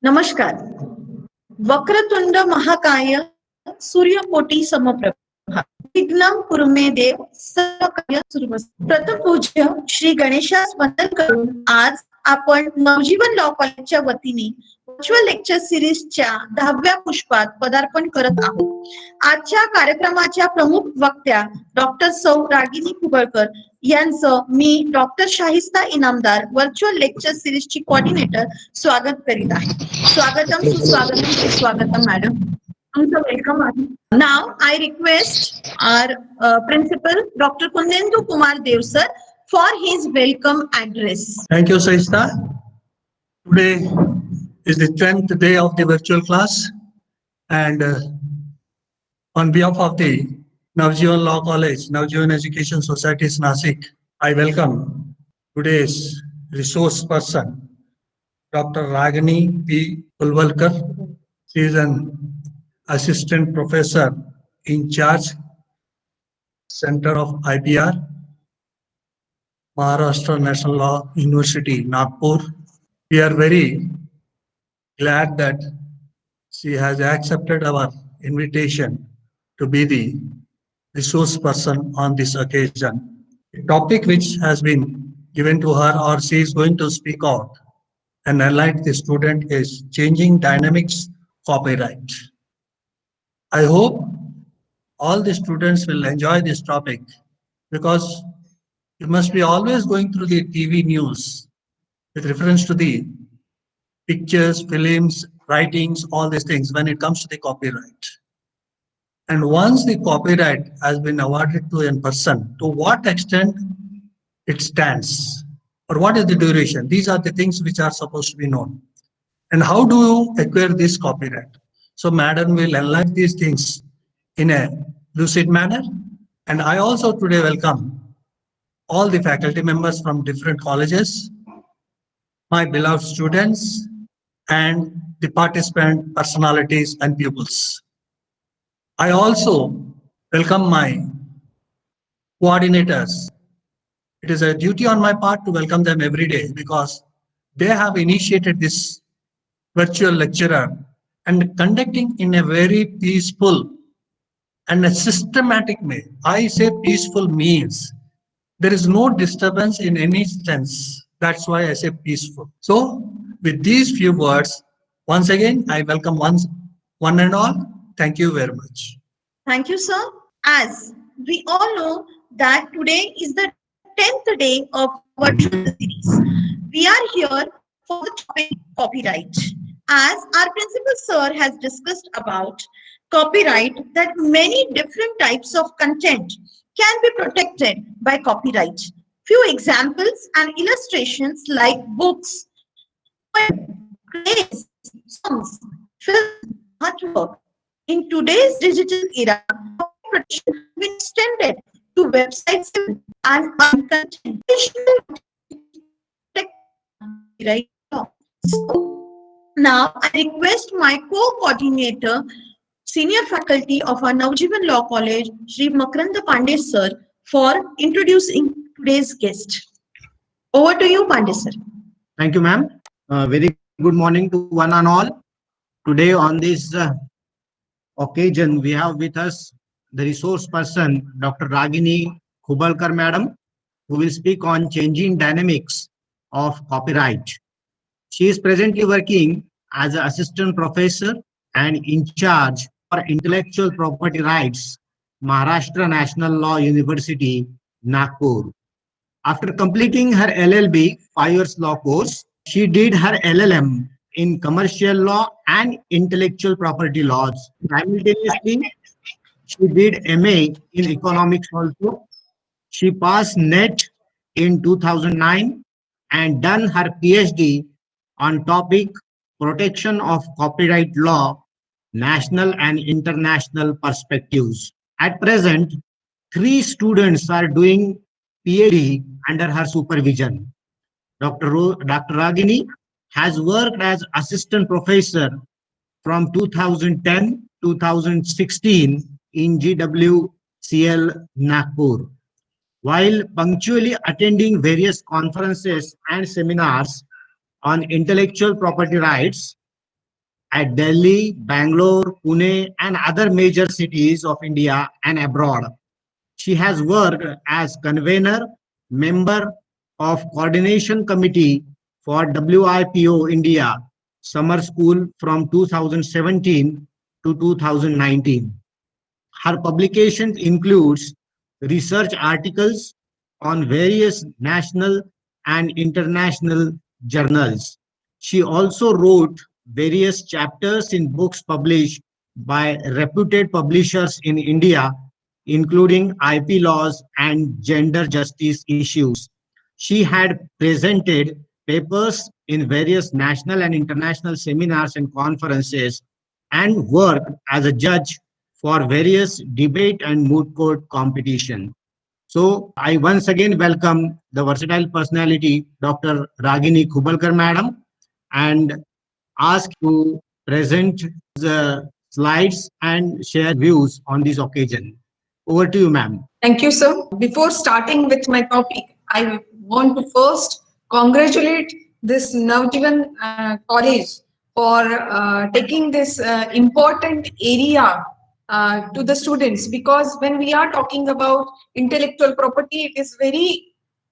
नमस्कार. वक्रतुंड महाकाय सूर्यकोटी समप्रभा विघ्नं कुरु मे देव सर्व कार्य सुरमस्तु. प्रथमपूज्य श्री गणेशास वंदन करून आज आपण नवजीवन लॉ कॉलेजच्या वतीने व्हर्च्युअल लेक्चर सिरीजच्या 10व्या पुष्पात पदार्पण करत आहोत. आजच्या कार्यक्रमाच्या प्रमुख वक्त्या डॉक्टर सौ रागिनी कुबळकर यांचं मी doctor Shahista Inamdar virtual lecture सिरीजची कोऑर्डिनेटर स्वागत करीत आहे. स्वागतम सुस्वागतम सुस्वागतम मॅडम. तुमचं वेलकम आहे. Now I request our principal doctor Kundendu Kumar Dev sir for his welcome address. Thank you, Saista. Today is the 10th day of the virtual class, and on behalf of the Navjivan Law College, Navjivan Education Societies Nasik, I welcome today's resource person, Dr. Ragini P. Kulvalkar. She is an assistant professor in charge, Center of IPR, Maharashtra National Law University, Nagpur. We are very glad that she has accepted our invitation to be the resource person on this occasion. The topic which has been given to her or she is going to speak out and enlighten the student is changing dynamics copyright. I hope all the students will enjoy this topic because you must be always going through the TV news with reference to the pictures, films, writings, all these things when it comes to the copyright. And once the copyright has been awarded to a person, to what extent it stands or what is the duration? These are the things which are supposed to be known. And how do you acquire this copyright? So Madam will enlighten these things in a lucid manner. And I also today welcome all the faculty members from different colleges, my beloved students, and the participant personalities and pupils. I also welcome my coordinators. It is a duty on my part to welcome them every day because they have initiated this virtual lecturer and conducting in a very peaceful and a systematic way. I say peaceful means there is no disturbance in any sense. That's why I say peaceful. So with these few words, once again, I welcome one and all. Thank you very much. Thank you, sir. As we all know that today is the 10th day of virtual series. We are here for the topic copyright. As our principal sir has discussed about copyright, that many different types of content can be protected by copyright. Few examples and illustrations like books, plays, songs, films, artwork. In today's digital era, protection has been extended to websites and content. Right now. So now I request my co-coordinator, senior faculty of our Navjivan Law College, Shri Makranda Pandey sir, for introducing today's guest. Over to you, Pandey sir. Thank you, ma'am. Very good morning to one and all. Today on this occasion, we have with us the resource person, Dr. Ragini Kubalkar madam, who will speak on changing dynamics of copyright. She is presently working as an assistant professor and in charge for intellectual property rights, Maharashtra National Law University, Nagpur. After completing her LLB 5 years law course, she did her LLM in commercial law and intellectual property laws. Simultaneously, she did MA in economics also. She passed NET in 2009 and done her PhD on topic protection of copyright law, national and international perspectives. At present, 3 students are doing PhD under her supervision. Dr. Ragini has worked as assistant professor from 2010-2016 in GWCL Nagpur. While punctually attending various conferences and seminars on intellectual property rights, at Delhi, Bangalore, Pune, and other major cities of India and abroad. She has worked as convener, member of coordination committee for WIPO India Summer School from 2017 to 2019. Her publications includes research articles on various national and international journals. She also wrote various chapters in books published by reputed publishers in India, including IP laws and gender justice issues. She had presented papers in various national and international seminars and conferences and worked as a judge for various debate and moot court competition. So I once again welcome the versatile personality, Dr. Ragini Khubalkar madam, and ask to present the slides and share views on this occasion. Over to you, ma'am. Thank you, sir. Before starting with my topic, I want to first congratulate this Navjivan College for taking this important area to the students, because when we are talking about intellectual property, it is very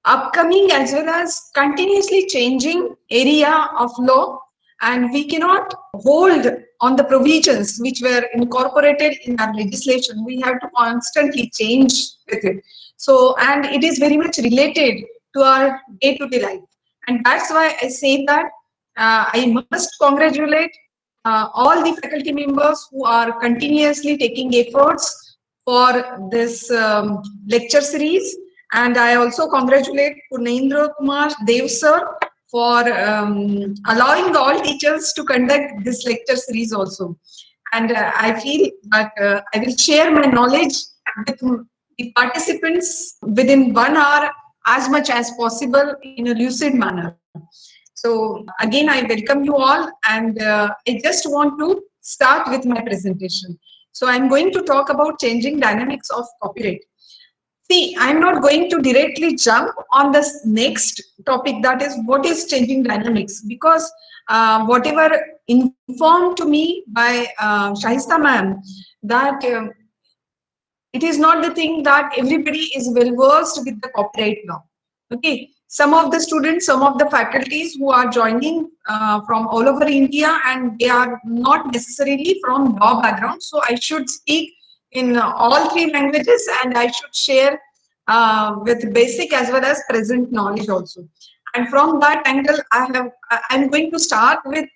upcoming as well as continuously changing area of law, and we cannot hold on the provisions which were incorporated in our legislation. We have to constantly change with it. So, and it is very much related to our day-to-day life. And that's why I say that I must congratulate all the faculty members who are continuously taking efforts for this lecture series. And I also congratulate Purnendra Kumar Dev sir for allowing all teachers to conduct this lecture series also. And I feel that I will share my knowledge with the participants within 1 hour as much as possible in a lucid manner. So again, I welcome you all, and I just want to start with my presentation. So I'm going to talk about changing dynamics of copyright. See, I'm not going to directly jump on this next topic, that is what is changing dynamics, because whatever informed to me by Shahista ma'am, that it is not the thing that everybody is well versed with the copyright law. Okay, some of the students, some of the faculties who are joining from all over India, and they are not necessarily from law background. So I should speak in all three languages, and I should share with basic as well as present knowledge also. And from that angle, I'm going to start with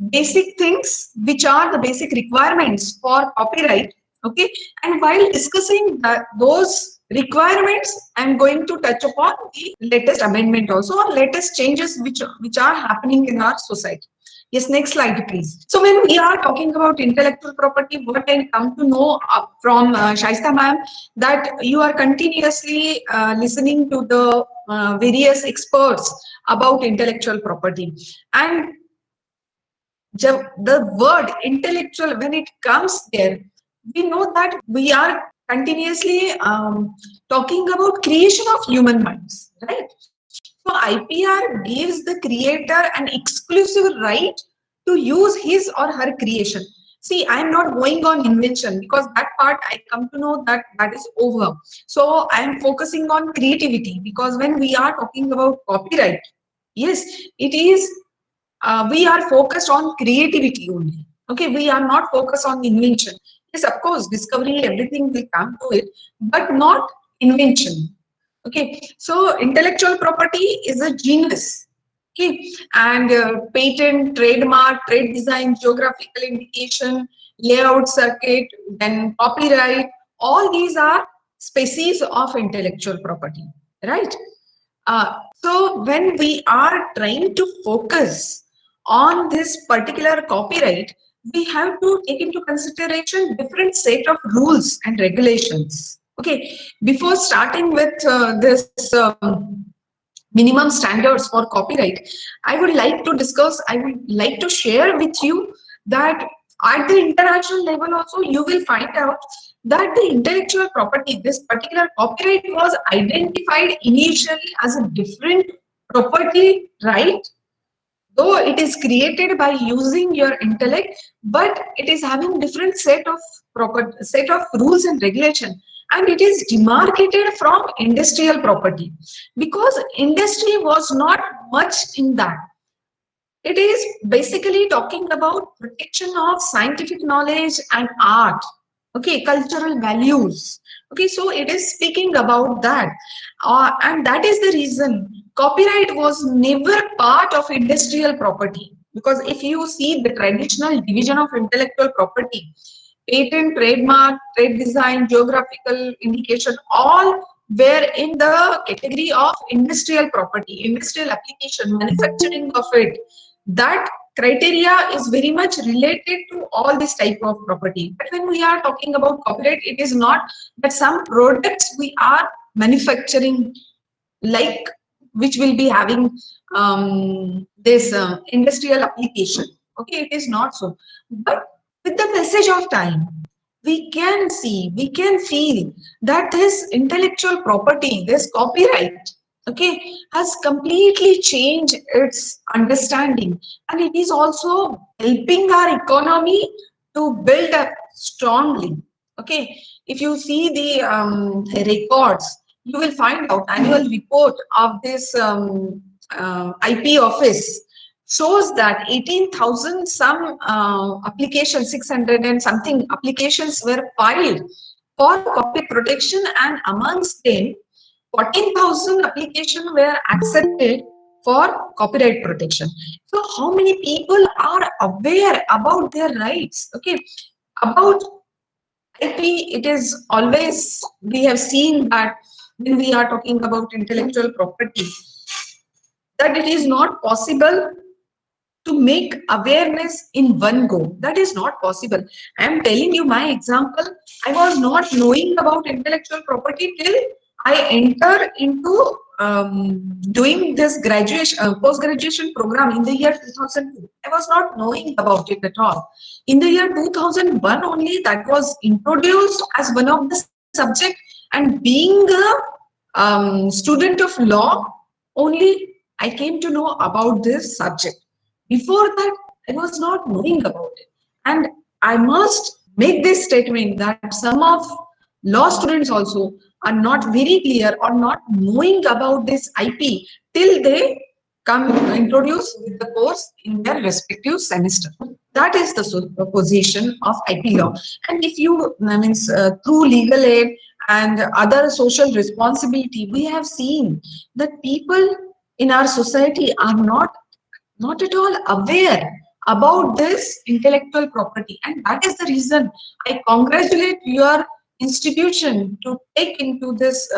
basic things, which are the basic requirements for copyright. Okay, and while discussing those requirements, I'm going to touch upon the latest amendment also, or latest changes which are happening in our society. Yes, next slide, please. So when we are talking about intellectual property, what I come to know from Shaista ma'am, that you are continuously listening to the various experts about intellectual property. And the word intellectual, when it comes there, we know that we are continuously talking about creation of human minds, right? So IPR gives the creator an exclusive right to use his or her creation. See, I'm not going on invention, because that part I come to know that that is over. So I'm focusing on creativity, because when we are talking about copyright, yes, it is we are focused on creativity only. Okay, we are not focused on invention. Yes, of course, discovery, everything will come to it, but not invention. Okay, so intellectual property is a genius. Okay, and patent, trademark, trade design, geographical indication, layout circuit, then copyright, all these are species of intellectual property, right? So when we are trying to focus on this particular copyright, we have to take into consideration different set of rules and regulations. Okay, before starting with this minimum standards for copyright, I would like to discuss, I would like to share with you that at the international level also, you will find out that the intellectual property, this particular copyright, was identified initially as a different property right though it is created by using your intellect, but it is having different set of rules and regulation, and it is demarcated from industrial property, because industry was not much in that. It is basically talking about protection of scientific knowledge and art, okay, cultural values. Okay, so it is speaking about that. And that is the reason copyright was never part of industrial property. Because if you see the traditional division of intellectual property, patent, trademark, trade design, geographical indication, all were in the category of industrial property, industrial application, manufacturing of it. That criteria is very much related to all this type of property. But when we are talking about copyright, it is not that some products we are manufacturing, like which will be having this industrial application. Okay, it is not so. But with the passage of time, we can see, we can feel that this intellectual property, this copyright, okay, has completely changed its understanding, and it is also helping our economy to build up strongly. Okay, if you see the records, you will find out annual report of this IP office shows that 18,000 some applications, 600 and something applications were filed for copy protection, and amongst them 14,000 applications were accepted for copyright protection. So how many people are aware about their rights? Okay, about IP, it is always, we have seen that when we are talking about intellectual property, that it is not possible to make awareness in one go. That is not possible. I am telling you my example. I was not knowing about intellectual property till I enter into doing this graduation, post-graduation program in the year 2002. I was not knowing about it at all. In the year 2001 only, that was introduced as one of the subject, and being a student of law, only I came to know about this subject. Before that, I was not knowing about it. And I must make this statement that some of law students also are not very clear or not knowing about this IP till they come introduce with the course in their respective semester. That is the position of IP law. And if you, means through legal aid and other social responsibility, we have seen that people in our society are not at all aware about this intellectual property, and that is the reason I congratulate your institution to take into this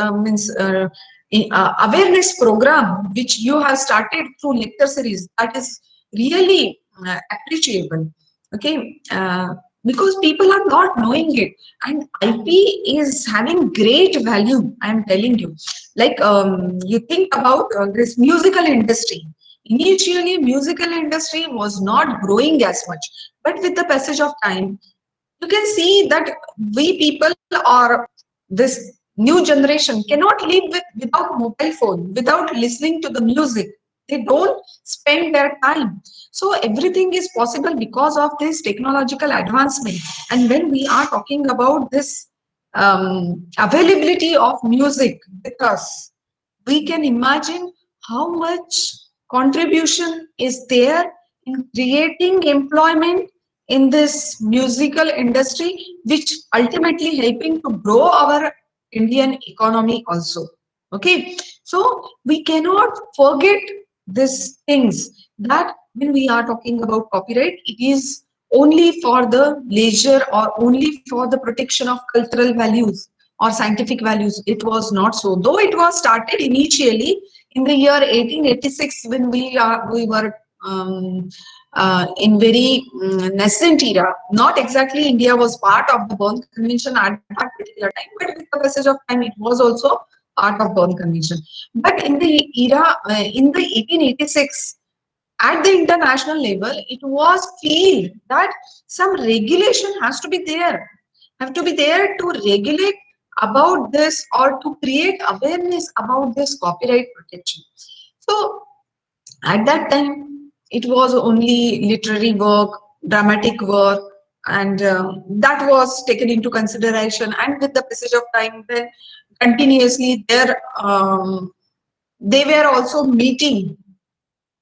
awareness program which you have started through lecture series. That is really appreciable. Okay, because people are not knowing it, and IP is having great value. I am telling you, like you think about this musical industry. Initially, musical industry was not growing as much, but with the passage of time, you can see that we people, or this new generation, cannot live without mobile phone, without listening to the music. They don't spend their time. So everything is possible because of this technological advancement. And when we are talking about this availability of music with us, we can imagine how much contribution is there in creating employment in this musical industry, which ultimately helping to grow our Indian economy also. Okay, so we cannot forget these things, that when we are talking about copyright, it is only for the leisure or only for the protection of cultural values or scientific values. It was not so, though it was started initially in the year 1886, when we were in very nascent era. Not exactly India was part of the Berne Convention at that particular time, but with the passage of time, it was also part of Berne Convention. But in the era, in the 1886, at the international level, it was feel that some regulation has to be there, to regulate about this, or to create awareness about this copyright protection. So at that time, it was only literary work, dramatic work, and that was taken into consideration. And with the passage of time, then continuously they were also meeting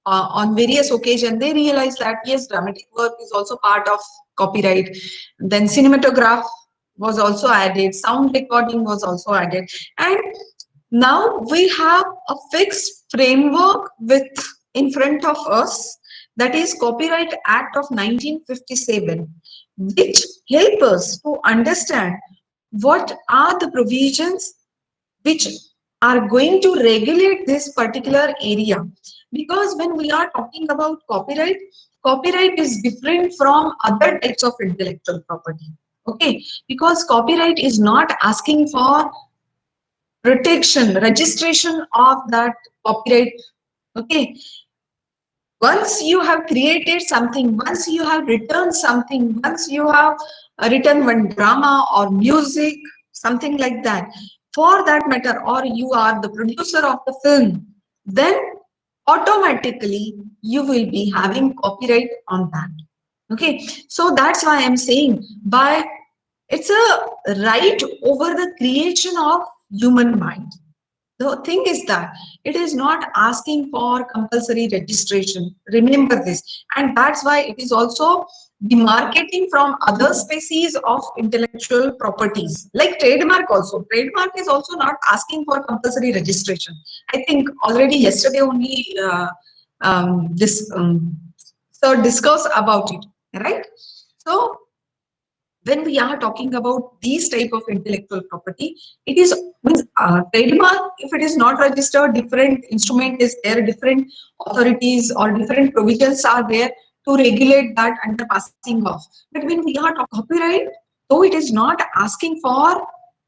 on various occasions. They realized that yes, dramatic work is also part of copyright. Then cinematograph was also added, sound recording was also added, and now we have a fixed framework with in front of us, that is Copyright Act of 1957, which help us to understand what are the provisions which are going to regulate this particular area. Because when we are talking about copyright, copyright is different from other types of intellectual property. Okay, because copyright is not asking for protection, registration of that copyright. Okay, once you have created something, once you have written something, once you have written one drama or music, something like that, for that matter, or you are the producer of the film, then automatically you will be having copyright on that. Okay, so that's why I'm saying by it's a right over the creation of human mind. The thing is that it is not asking for compulsory registration. Remember this. And that's why it is also demarcating from other species of intellectual properties. Like trademark also. Trademark is also not asking for compulsory registration. I think already yesterday only this sir discussed about it, right? So when we are talking about these type of intellectual property, it is means trademark. If it is not registered, different instrument is there, different authorities or different provisions are there to regulate that and the passing off. But when we are talking copyright, though it is not asking for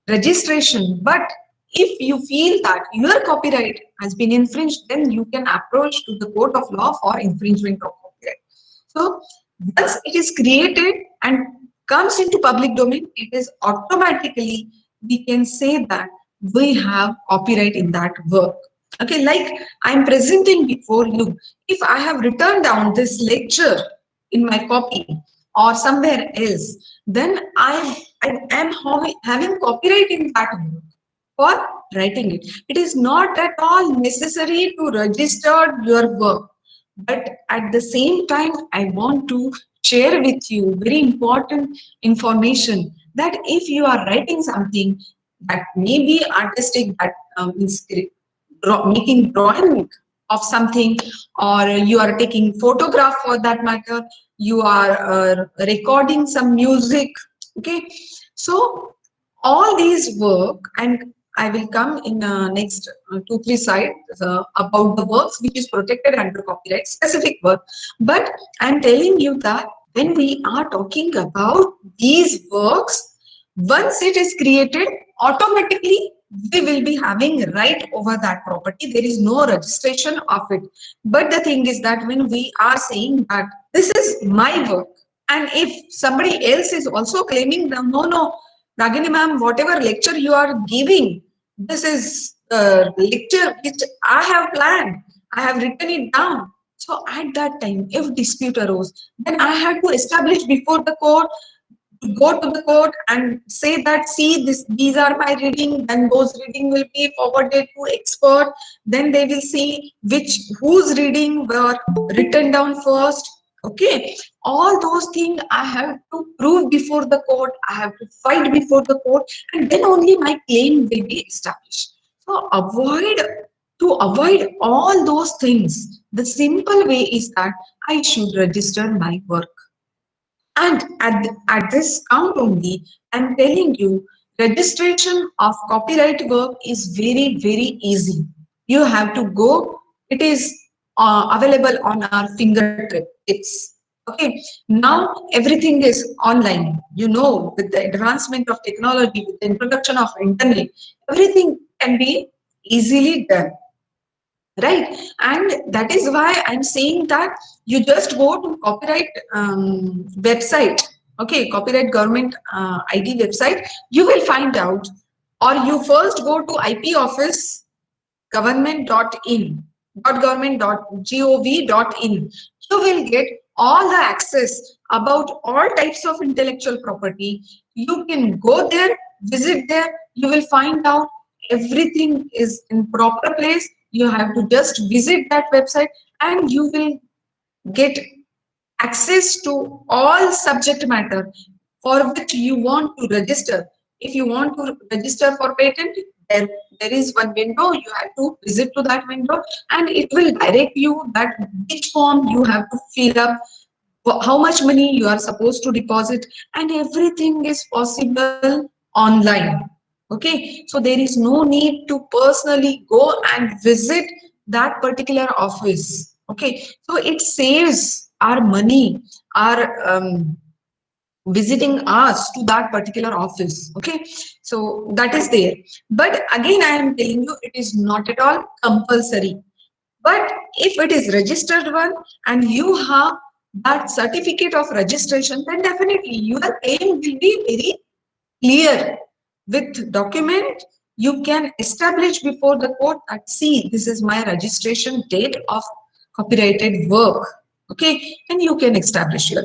registration, but if you feel that your copyright has been infringed, then you can approach to the court of law for infringement of copyright. So once it is created and comes into public domain, it is automatically, we can say that we have copyright in that work. Okay, like I'm presenting before you. If I have written down this lecture in my copy or somewhere else, then I am having copyright in that work for writing it. It is not at all necessary to register your work. But at the same time, I want to share with you very important information that if you are writing something that may be artistic, that means making drawing of something, or you are taking photograph for that matter, you are recording some music. Okay, so all these work, and I will come in next 2-3 slides about the works which is protected under copyright, specific work. But I'm telling you that when we are talking about these works, once it is created, automatically we will be having right over that property. There is no registration of it. But the thing is that when we are saying that this is my work, and if somebody else is also claiming that no, Ragini ma'am, whatever lecture you are giving, this is a lecture which I have planned, I have written it down. So at that time, if dispute arose, then I had to establish before the court, go to the court and say that, see, these are my reading, then those reading will be forwarded to expert, then they will see whose reading were written down first. Okay, all those things I have to prove before the court, I have to fight before the court, and then only my claim will be established. So to avoid all those things, the simple way is that I should register my work. And at this count only, I'm telling you, registration of copyright work is very, very easy. You have to go, it is available on our fingertips. Okay, now everything is online. You know, with the advancement of technology, with the introduction of internet, everything can be easily done. Right, and that is why I'm saying that you just go to copyright website. Okay, copyright government ID website, you will find out, or you first go to IP office government.in .government.gov.in. you will get all the access about all types of intellectual property. You can go there, visit there, you will find out everything is in proper place. You have to just visit that website and you will get access to all subject matter for which you want to register. If you want to register for patent, there is one window, you have to visit to that window and it will direct you that which form you have to fill up, how much money you are supposed to deposit, and everything is possible online. Okay, so there is no need to personally go and visit that particular office. Okay, so it saves our money, our visiting us to that particular office. Okay, so that is there, but again I am telling you it is not at all compulsory. But if it is registered one and you have that certificate of registration, then definitely your aim will be very clear. With document, you can establish before the court that, see, this is my registration date of copyrighted work. Okay, and you can establish your.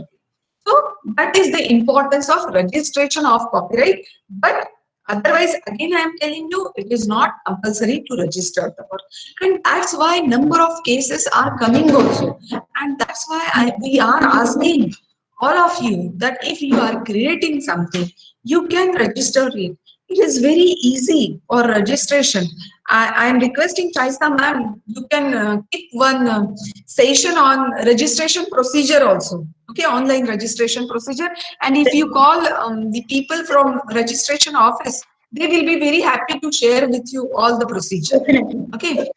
So that is the importance of registration of copyright. But otherwise, again, I am telling you, it is not compulsory to register the work. And that's why number of cases are coming also. And that's why we are asking all of you that if you are creating something, you can register it. It is very easy for registration. I am requesting Chaisa ma'am, you can keep one session on registration procedure also. Okay, online registration procedure. And if you call the people from registration office, they will be very happy to share with you all the procedure. Definitely. Okay.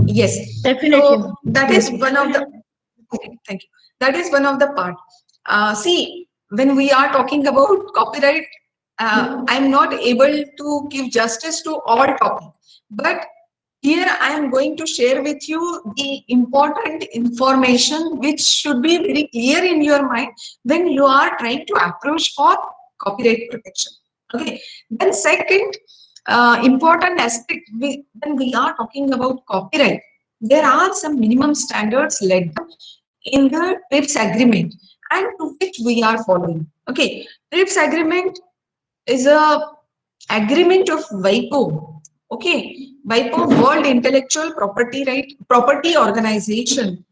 Yes. Definitely. So that is one of the. Okay, thank you. That is one of the part. See, when we are talking about copyright, I'm not able to give justice to all topic, but here I am going to share with you the important information which should be very clear in your mind when you are trying to approach for copyright protection. Okay. Then second important aspect, when we are talking about copyright, there are some minimum standards laid down in the TRIPS agreement and to which we are following. Okay, TRIPS agreement is a agreement of WIPO. Okay, WIPO, World Intellectual Property Organization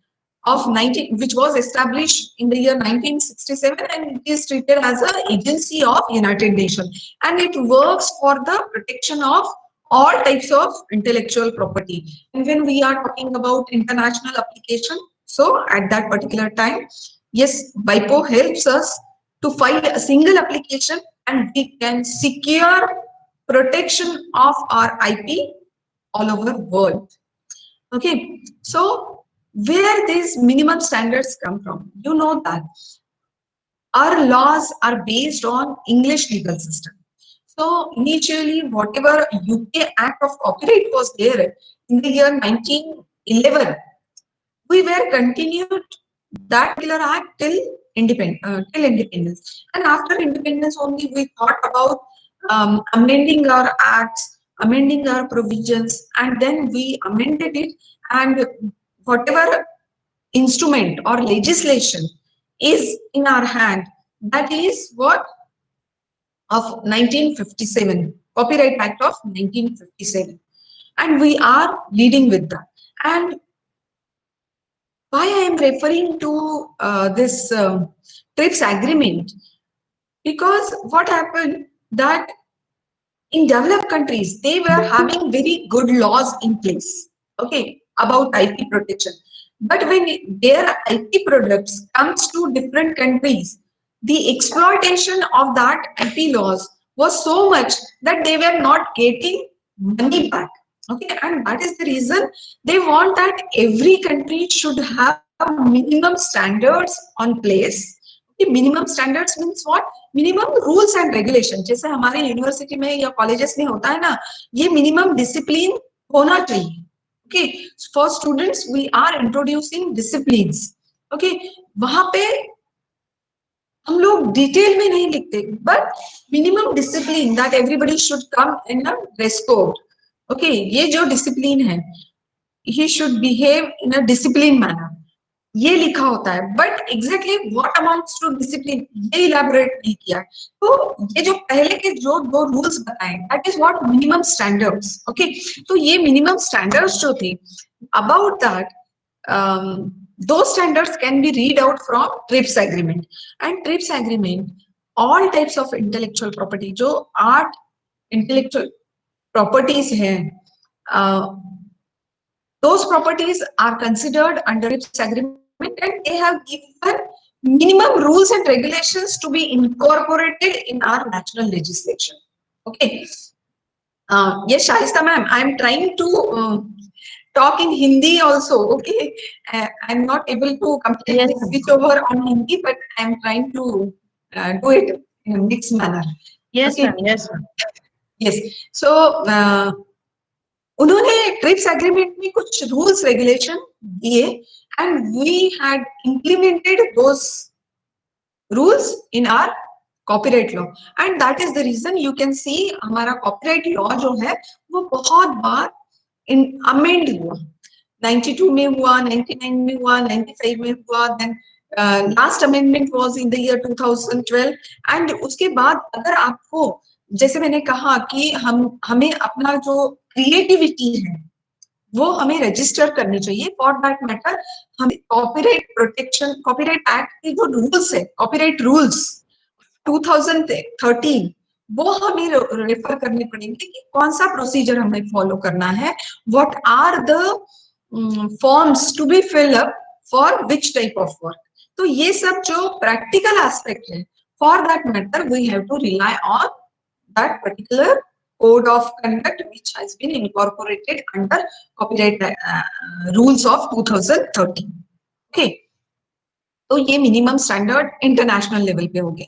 of 19, which was established in the year 1967, and it is treated as an agency of United Nations, and it works for the protection of all types of intellectual property. And when we are talking about international application, so at that particular time, yes, WIPO helps us to file a single application and we can secure protection of our IP all over the world. Okay, so where these minimum standards come from? You know that our laws are based on English legal system. So initially, whatever UK Act of Copyright was there in the year 1911, we were continued that particular act till independence. And after independence only, we thought about amending our acts, amending our provisions, and then we amended it. And whatever instrument or legislation is in our hand, that is what of 1957, Copyright Act of 1957, and we are leading with that. And why I am referring to this TRIPS agreement, because what happened that in developed countries they were having very good laws in place, okay, about IP protection. But when their IP products comes to different countries, the exploitation of that IP laws was so much that they were not getting money back. Okay, and that is the reason they want that every country should have minimum standards on place. Okay, minimum standards means what? Minimum rules and regulations. जैसे हमारे university में या colleges में होता है ना, ये minimum discipline होना चाहिए. Okay, for students we are introducing disciplines. Okay, वहां पे हम लोग डिटेल में नहीं लिखते, but minimum discipline that everybody should come in a dress code. Okay, ये जो डिसिप्लिन है, he should behave in a disciplined manner. ये लिखा होता है, but exactly what amounts to discipline ये इलैबोरेट नहीं किया। तो ये जो पहले के जो दो रूल्स बताए, that is what minimum standards. Okay, तो ये मिनिमम स्टैंडर्ड्स जो थे, about that those standards can be read out from TRIPS agreement. And TRIPS agreement, all types of intellectual property, जो 8 intellectual properties हैं, those properties are considered under TRIPS agreement, and they have given minimum rules and regulations to be incorporated in our national legislation. Okay. Yes, Shaista ma'am, I am trying to talk in Hindi also. Okay, I'm not able to completely Yes, switch over on Hindi, but I'm trying to do it in a mixed manner. yes, Okay. ma'am. Yes, ma'am. Yes. So उन्होंने TRIPS agreement में कुछ rules regulation दिए, and we had implemented those rules in our copyright law, and that is the reason you can see हमारा copyright law जो है वो बहुत बार amend हुआ। 92 में हुआ, 99 में हुआ, 95 में हुआ, then last amendment was in the year 2012। एंड उसके बाद अगर आपको, जैसे मैंने कहा कि हमें अपना जो क्रिएटिविटी है वो हमें रजिस्टर करनी चाहिए। फॉर दैट मैटर हमें कॉपीराइट प्रोटेक्शन, कॉपीराइट एक्ट के जो रूल्स है, कॉपीराइट रूल्स 2013, वो हमें रेफर करने पड़ेंगे कि कौन सा प्रोसीजर हमें फॉलो करना है, what are the forms to be fill up for which type of work. तो ये सब जो प्रैक्टिकल एस्पेक्ट है, for that matter we have to rely on that particular code of conduct which has been incorporated under copyright rules of 2013. Okay, तो ये minimum standard international level पे हो गए,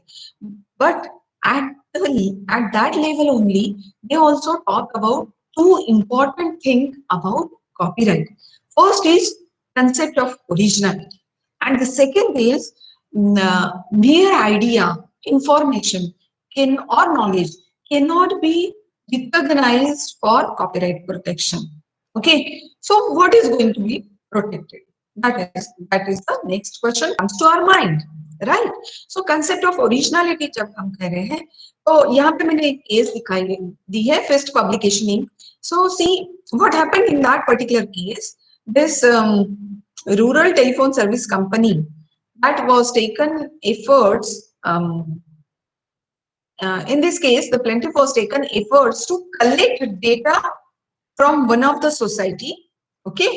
but at that level only they also talk about two important things about copyright. First is concept of originality, and the second is mere idea, information can or knowledge cannot be recognized for copyright protection. Okay, so what is going to be protected? That is the next question comes to our mind, right? So concept of originality जब हम कह रहे हैं, तो यहाँ पे मैंने एक केस दिखाई दी है, Fist Publication Inc. So see what happened in that particular case. This rural telephone service company that was taken efforts. In this case, the plaintiff was taken efforts to collect data from one of the society. Okay,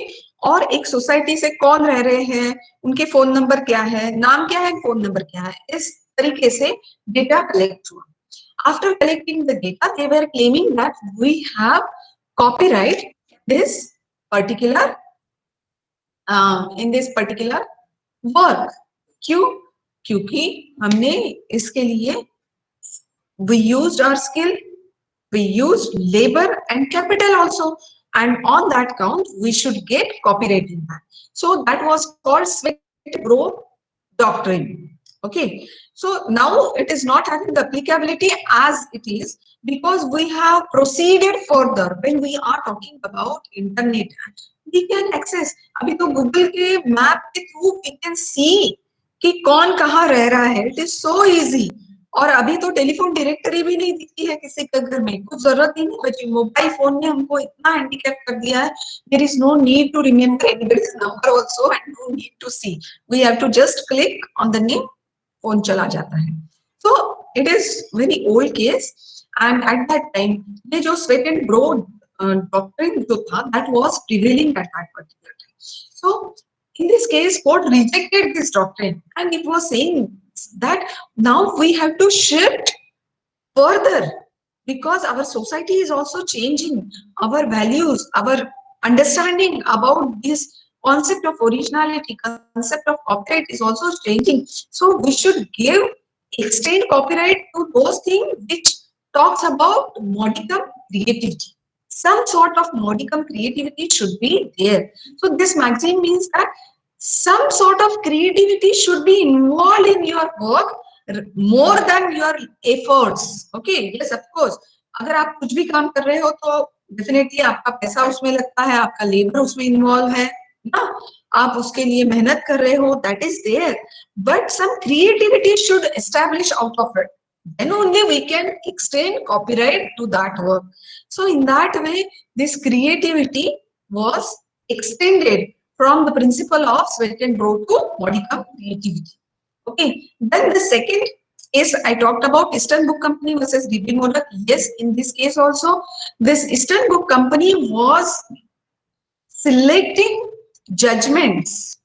और एक society से कौन रह रहे हैं, उनके phone number क्या है, नाम क्या है, फोन नंबर क्या है, इस तरीके से डेटा कलेक्ट हुआ। After collecting the data, they were claiming that we have copyright in this particular work. क्यों? क्योंकि हमने इसके लिए we used our skill, we used labor and capital also, and on that count we should get copyright in that. So that was called Sweat-Bro doctrine. Okay, so now it is not having the applicability as it is because we have proceeded further. When we are talking about internet, we can access, अभी तो Google के map के through we can see कि कौन कहाँ रह रहा है. It is so easy. और अभी तो टेलीफोन डायरेक्टरी भी नहीं दिखती है किसी के घर में, कुछ जरूरत ही नहीं बची। मोबाइल फोन ने हमको इतना हैंडीकैप कर दिया है, there is no need to remember anybody's number also and no need to see, we have to just click on the name, phone चला जाता है। So it is very old case, and at that time ये जो sweat and brow doctrine जो था, that was prevailing at that particular time. So in this case, court rejected this doctrine and it was saying that now we have to shift further because our society is also changing, our values, our understanding about this concept of originality, concept of copyright is also changing. So we should extend copyright to those things which talks about modicum creativity. Some sort of modicum creativity should be there. So this maxim means that some sort of creativity should be involved in your work more than your efforts. Okay, yes, of course, अगर आप कुछ भी काम कर रहे हो तो definitely आपका पैसा उसमें लगता है, आपका लेबर उसमें इन्वॉल्व है, ना, आप उसके लिए मेहनत कर रहे हो, that is there, but some creativity should establish out of it, then only we can extend copyright to that work. So in that way, this creativity was extended from the principle of sweat and broad to modicum creativity. Okay, then the second case I talked about, Eastern Book Company versus DB Modak. Yes, in this case also, this Eastern Book Company was selecting judgments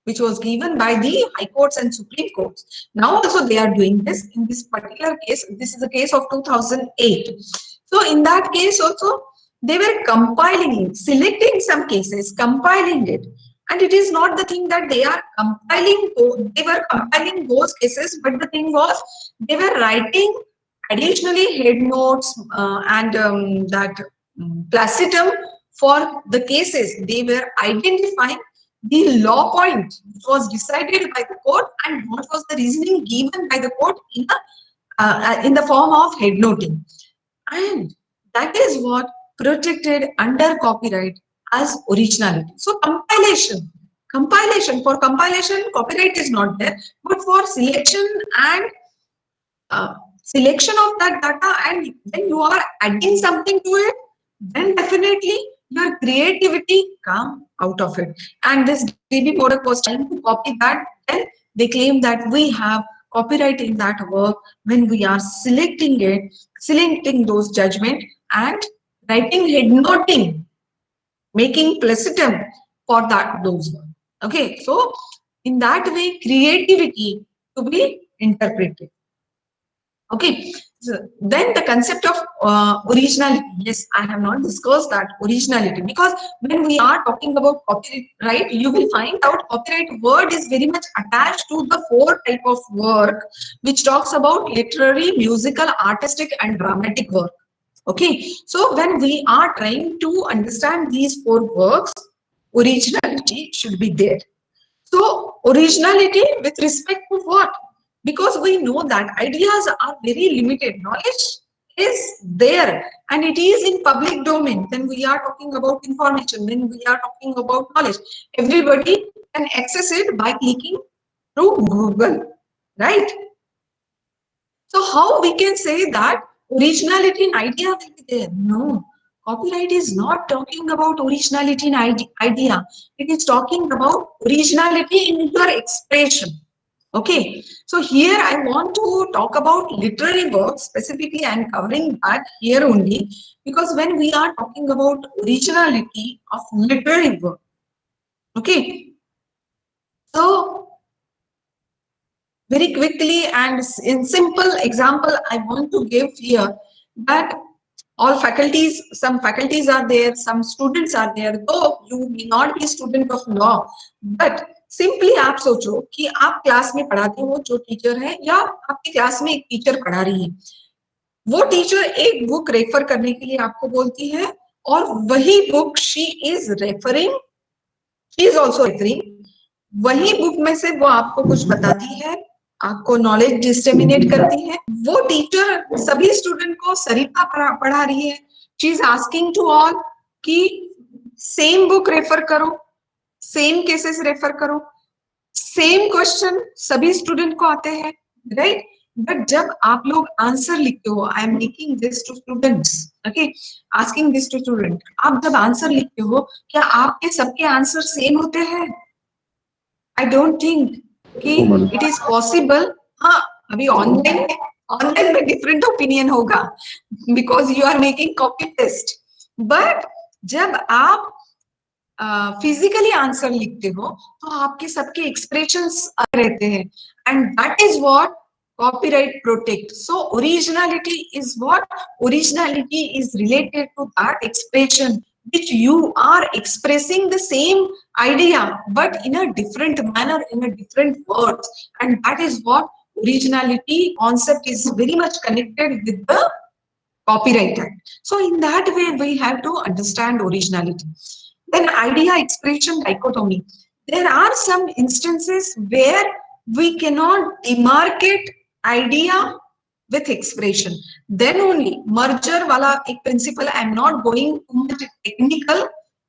which was given by the high courts and supreme courts. Now also they are doing this. In this particular case, this is a case of 2008. So in that case also, they were compiling, selecting some cases, compiling it. And it is not the thing that they are compiling, they were compiling those cases, but the thing was they were writing additionally head notes and that placitum for the cases. They were identifying the law point which was decided by the court and what was the reasoning given by the court in the form of head noting. And that is what protected under copyright as originality. So compilation, for compilation, copyright is not there, but for selection and selection of that data, and when you are adding something to it, then definitely your creativity come out of it. And this DB Modak was trying to copy that. Then they claim that we have copyright in that work when we are selecting it, selecting those judgment and writing head noting, making placitum for that those work. Okay, so in that way, creativity to be interpreted. Okay, so then the concept of originality. Yes, I have not discussed that originality, because when we are talking about copyright, you will find out copyright word is very much attached to the four type of work which talks about literary, musical, artistic, and dramatic work. Okay, so when we are trying to understand these four works, originality should be there. So originality with respect to what? Because we know that ideas are very limited. Knowledge is there and it is in public domain. When we are talking about information, when we are talking about knowledge, everybody can access it by clicking through Google, right? So how we can say that originality in idea will be there? No. Copyright is not talking about originality in idea. It is talking about originality in your expression. Okay. So here I want to talk about literary works. Specifically, I am covering that here only because when we are talking about originality of literary work, okay. So very quickly and in simple example, I want to give here that all faculties, some faculties are there, some students are there, though you may not be student of law, but simply आप सोचो कि आप class में पढ़ाते हो, जो teacher है या आपकी क्लास में एक टीचर पढ़ा रही है, वो टीचर एक बुक रेफर करने के लिए आपको बोलती है और वही book she is referring, she is also referring, वही बुक में से वो आपको कुछ बताती है, आपको नॉलेज डिस्सेमिनेट करती है। वो टीचर सभी स्टूडेंट को सरिता पढ़ा रही है, she is asking to all कि सेम बुक रेफर करो, सेम केसेस रेफर करो, सेम क्वेश्चन सभी स्टूडेंट को आते हैं, राइट? बट जब आप लोग आंसर लिखते हो, I am making this to students, okay, asking this to student, आप जब आंसर लिखते हो क्या आपके सबके आंसर सेम होते हैं? आई डोंट थिंक कि इट इज पॉसिबल। हाँ, अभी ऑनलाइन में डिफरेंट ओपिनियन होगा because you are making copy paste, but जब आप फिजिकली आंसर लिखते हो तो आपके सबके एक्सप्रेशंस रहते हैं and that is what copyright protect. So originality is what? Originality is related to that expression which you are expressing the same idea but in a different manner, in a different words, and that is what originality concept is very much connected with the Copyright Act. So in that way we have to understand originality. Then idea expression dichotomy. There are some instances where we cannot demarcate idea with expression. Then only merger wala ek principle, I am not going too much technical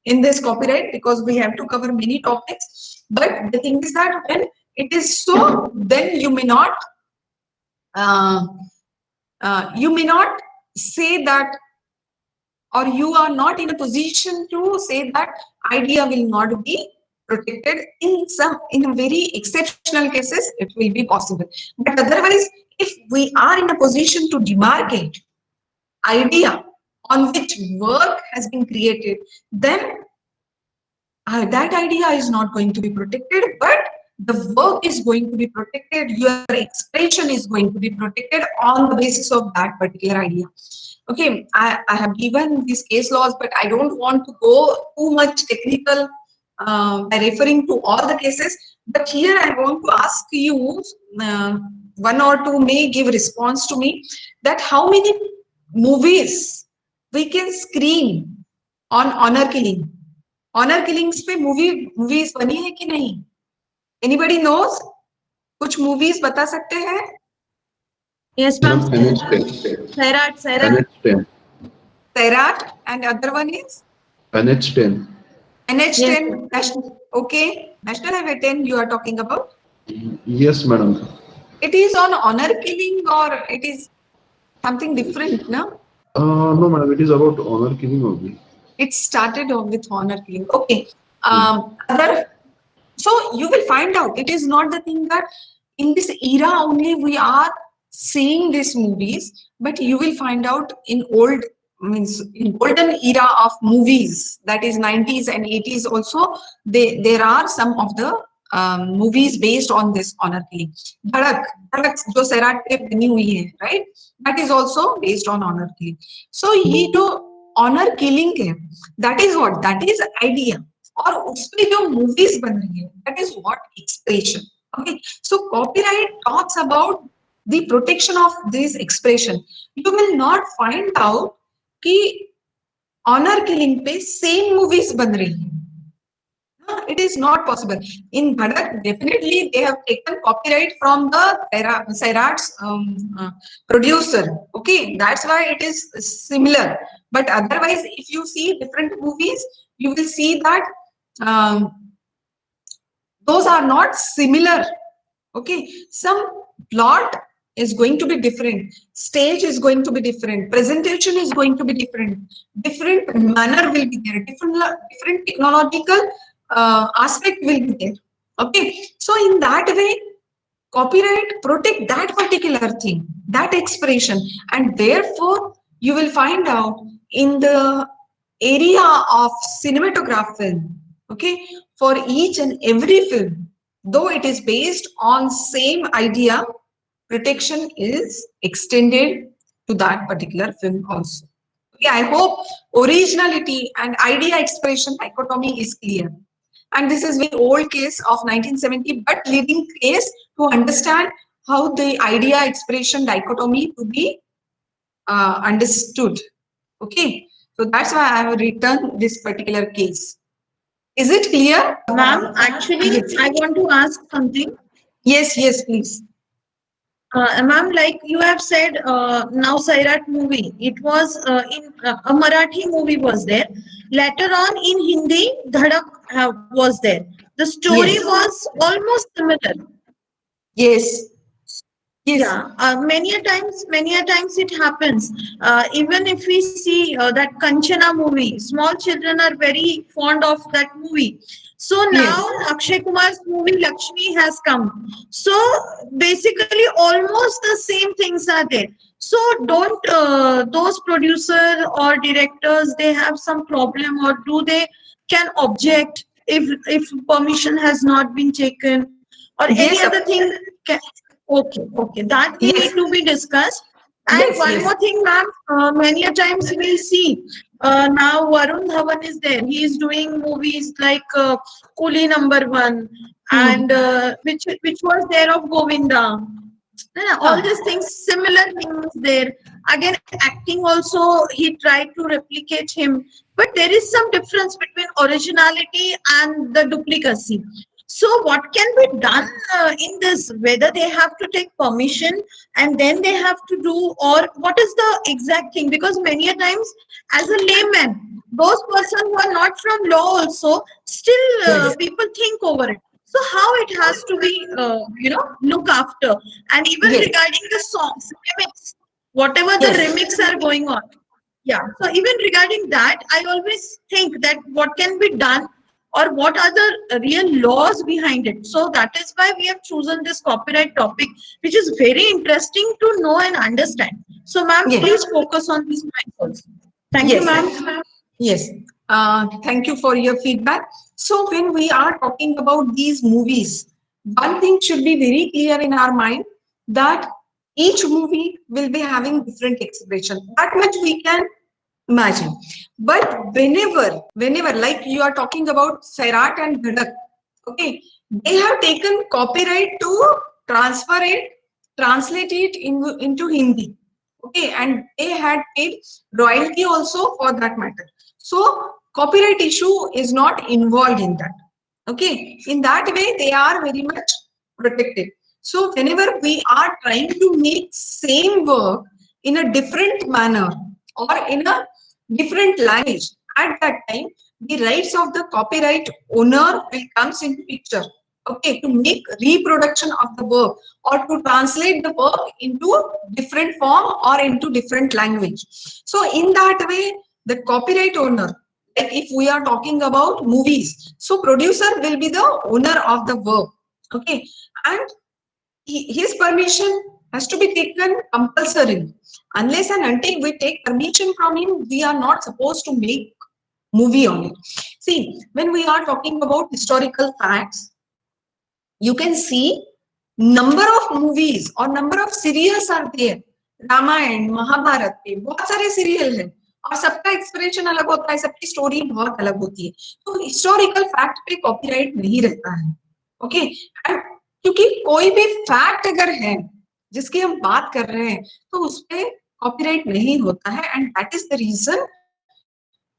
in this copyright because we have to cover many topics. But the thing is that when it is so, then you may not say that, or you are not in a position to say that idea will not be protected. In a very exceptional cases it will be possible, but otherwise if we are in a position to demarcate idea on which work has been created, then that idea is not going to be protected, but the work is going to be protected, your expression is going to be protected on the basis of that particular idea. Okay, I have given these case laws, but I don't want to go too much technical by referring to all the cases. But here I want to ask you, one or two may give response to me, that how many movies we can screen on honor killing. Honor killings पे movies बनी है कि नहीं? Anybody knows? कुछ movies बता सकते हैं? Yes, ma'am. NH10. Sairat. NH10. Sairat, and other one is NH10. NH10. National, okay, National Highway 10 you are talking about. Yes, madam. It is on honor killing or it is something different, no? No, madam. It is about honor killing only. It started off with honor killing. Okay. So you will find out it is not the thing that in this era only we are seeing these movies, but you will find out in in golden era of movies, that is 90s and 80s also, there are some of the movies based on this honor killing. Dhadak जो सैराट पे बनी हुई है, right? That is also based on honor killing. So ये जो honor killing है, that is what? That is idea. और उसपे जो movies बन रही है, that is what? Expression. Okay. So copyright talks about the protection of this expression. You will not find out कि honor killing पे same movies बन रही है. It is not possible. In Dhadak, definitely they have taken copyright from the Sairat's producer. Okay, that's why it is similar. But otherwise, if you see different movies, you will see that those are not similar. Okay, some plot is going to be different, stage is going to be different, presentation is going to be different, different manner will be there, different technological aspect will be there. Okay, so in that way copyright protect that particular thing, that expression, and therefore you will find out in the area of cinematograph film, okay, for each and every film, though it is based on same idea, protection is extended to that particular film also. Okay, I hope originality and idea expression dichotomy is clear. And this is very old case of 1970, but leading case to understand how the idea expression dichotomy to be understood. Okay, so that's why I have written this particular case. Is it clear? Ma'am, actually, I want to ask something. Yes, yes, please. Ma'am, like you have said, now Sairat movie, it was in a Marathi movie was there. Later on in Hindi, Dhadak was there. The story Yes. was almost similar. Yes. Yes. Yeah, many a times it happens. Even if we see that Kanchana movie, small children are very fond of that movie. So now Akshay Kumar's movie Lakshmi has come. So basically almost the same things are there. So don't those producer or directors, they have some problem, or do they can object if permission has not been taken, or any Yes, other thing can, okay, that we Yes. need to be discussed. And Yes, one yes. more thing, ma'am, many a times we'll see now Varun Dhawan is there. He is doing movies like Coolie #1 and which was there of Govinda. Yeah, all these things, similar things there. Again, acting also, he tried to replicate him, but there is some difference between originality and the duplicacy. So what can be done in this? Whether they have to take permission and then they have to do, or what is the exact thing? Because many a times, as a layman, those persons who are not from law also still Yes. people think over it. So how it has to be, look after, and even Yes. regarding the songs, remix, whatever the Yes. remix are going on. Yeah. So even regarding that, I always think that what can be done or what are the real laws behind it. So that is why we have chosen this copyright topic, which is very interesting to know and understand. So, ma'am, Yes. please focus on these points also. Thank you, Yes. ma'am. Yes. Thank you for your feedback. So when we are talking about these movies, one thing should be very clear in our mind, that each movie will be having different expression. That much we can imagine. But whenever, like you are talking about Sairat and Dhadak, okay, they have taken copyright to transfer it, translate it into Hindi. Okay, and they had paid royalty also for that matter. So copyright issue is not involved in that. Okay, in that way they are very much protected. So whenever we are trying to make same work in a different manner or in a different language, at that time the rights of the copyright owner will comes into picture. Okay, to make reproduction of the work or to translate the work into different form or into different language. So in that way, the copyright owner, like if we are talking about movies, so producer will be the owner of the work. Okay, and his permission has to be taken compulsorily. Unless and until we take permission from him, we are not supposed to make movie on it. See, when we are talking about historical facts, you can see number of movies और number of serials are there. Ramayan Mahabharat पे बहुत सारे serial हैं और सबका expression अलग होता है, सबकी स्टोरी बहुत अलग होती है. तो हिस्टोरिकल फैक्ट पे कॉपीराइट नहीं रहता है. ओके, एंड क्योंकि कोई भी फैक्ट अगर है जिसकी हम बात कर रहे हैं तो उस पे कॉपीराइट नहीं होता है, and that is the reason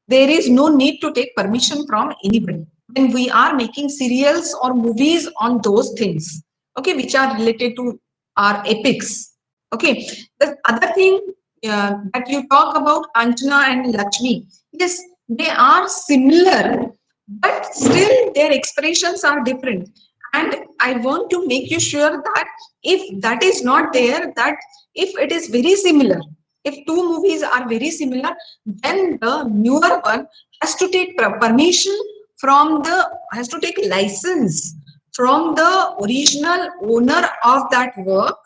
there is no need to take permission from anybody when we are making serials or movies on those things, okay, which are related to our epics. Okay, the other thing that you talk about Anjana and Lakshmi, yes, they are similar, but still their expressions are different. And I want to make you sure that if that is not there, that if it is very similar, if two movies are very similar, then the newer one has to take permission from the, has to take license from the original owner of that work,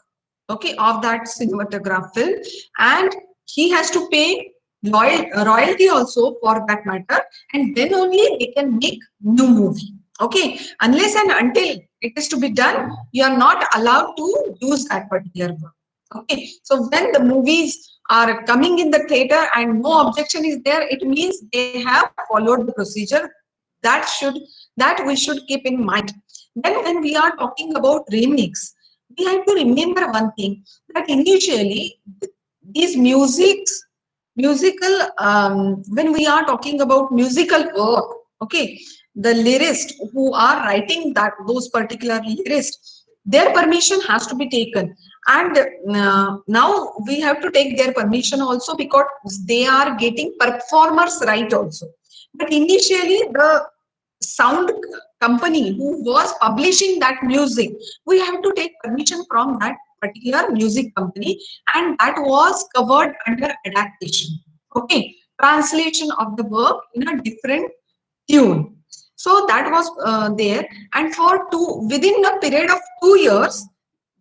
okay, of that cinematograph film, and he has to pay royalty also for that matter, and then only they can make new movie. Okay, unless and until it is to be done, you are not allowed to use that particular work. Okay, so when the movies are coming in the theater and no objection is there, it means they have followed the procedure. That should, that we should keep in mind. Then when we are talking about remix, we have to remember one thing, that initially these musical when we are talking about musical work, okay, the lyricists who are writing that, those particular lyricists, their permission has to be taken. And now we have to take their permission also, because they are getting performers right also. But initially the sound company who was publishing that music, we have to take permission from that particular music company, and that was covered under adaptation. Okay, translation of the work in a different tune. So that was there, and for within a period of 2 years,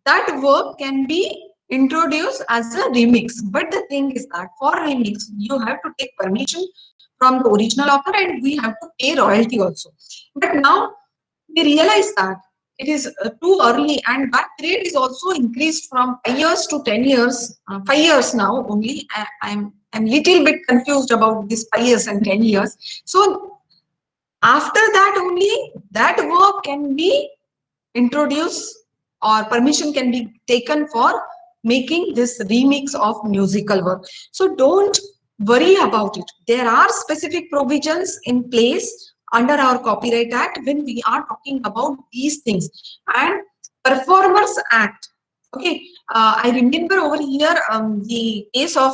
that work can be introduced as a remix. But the thing is that for remix, you have to take permission from the original author, and we have to pay royalty also. But now we realize that it is too early, and that period is also increased from 5 years to 10 years. 5 years now only. I'm little bit confused about this 5 years and 10 years. So after that only that work can be introduced, or permission can be taken for making this remix of musical work. So don't worry about it. There are specific provisions in place under our Copyright Act when we are talking about these things. And Performers Act. Okay, I remember over here the case of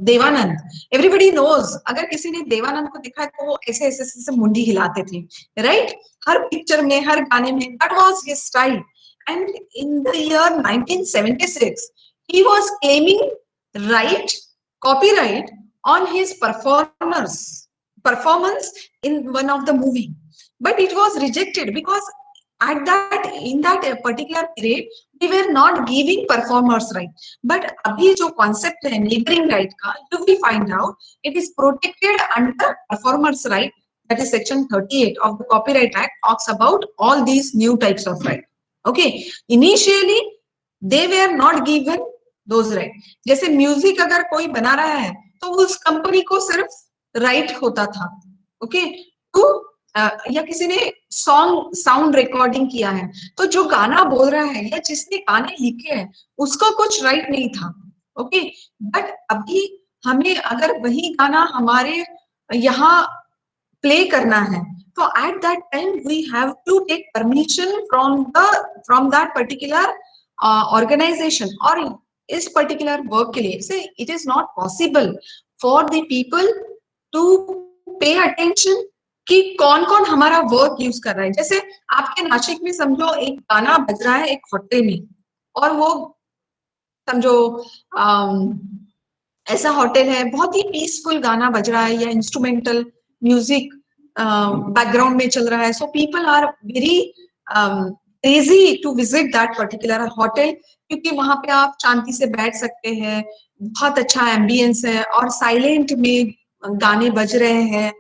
Devanand. Everybody knows. अगर किसी ने देवानंद को देखा है तो वो ऐसे ऐसे ऐसे मुंडी हिलाते थे, right? हर पिक्चर में, हर गाने में, that was his style. And in the year 1976, he was claiming copyright on his performance in one of the movie, but it was rejected because in that particular period we were not giving performers right. But abhi jo concept hai neighboring right ka, you will find out it is protected under performers right, that is section 38 of the Copyright Act, talks about all these new types of right. Okay, initially they were not given those right. जैसे music अगर कोई बना रहा है तो उस company को सिर्फ राइट होता था, ओके, तो या किसी ने साउंड रिकॉर्डिंग किया है तो जो गाना बोल रहा है या जिसने गाने लिखे हैं उसको कुछ राइट नहीं था, ओके। बट अभी हमें अगर वही गाना हमारे यहाँ प्ले करना है तो at that time we have to take permission from that particular organisation. और इस पर्टिकुलर वर्क के लिए से it is not possible for the people to pay attention कि कौन कौन हमारा वर्क यूज कर रहा है। जैसे आपके नासिक में समझो एक गाना बज रहा है एक होटल में, और वो समझो ऐसा होटल है बहुत ही पीसफुल गाना बज रहा है या इंस्ट्रूमेंटल म्यूजिक बैकग्राउंड में चल रहा है, so people are very crazy to visit that particular hotel, क्योंकि वहां पे आप शांति से बैठ सकते हैं, बहुत अच्छा एम्बियंस है और साइलेंट में गाने बज रहे हैं,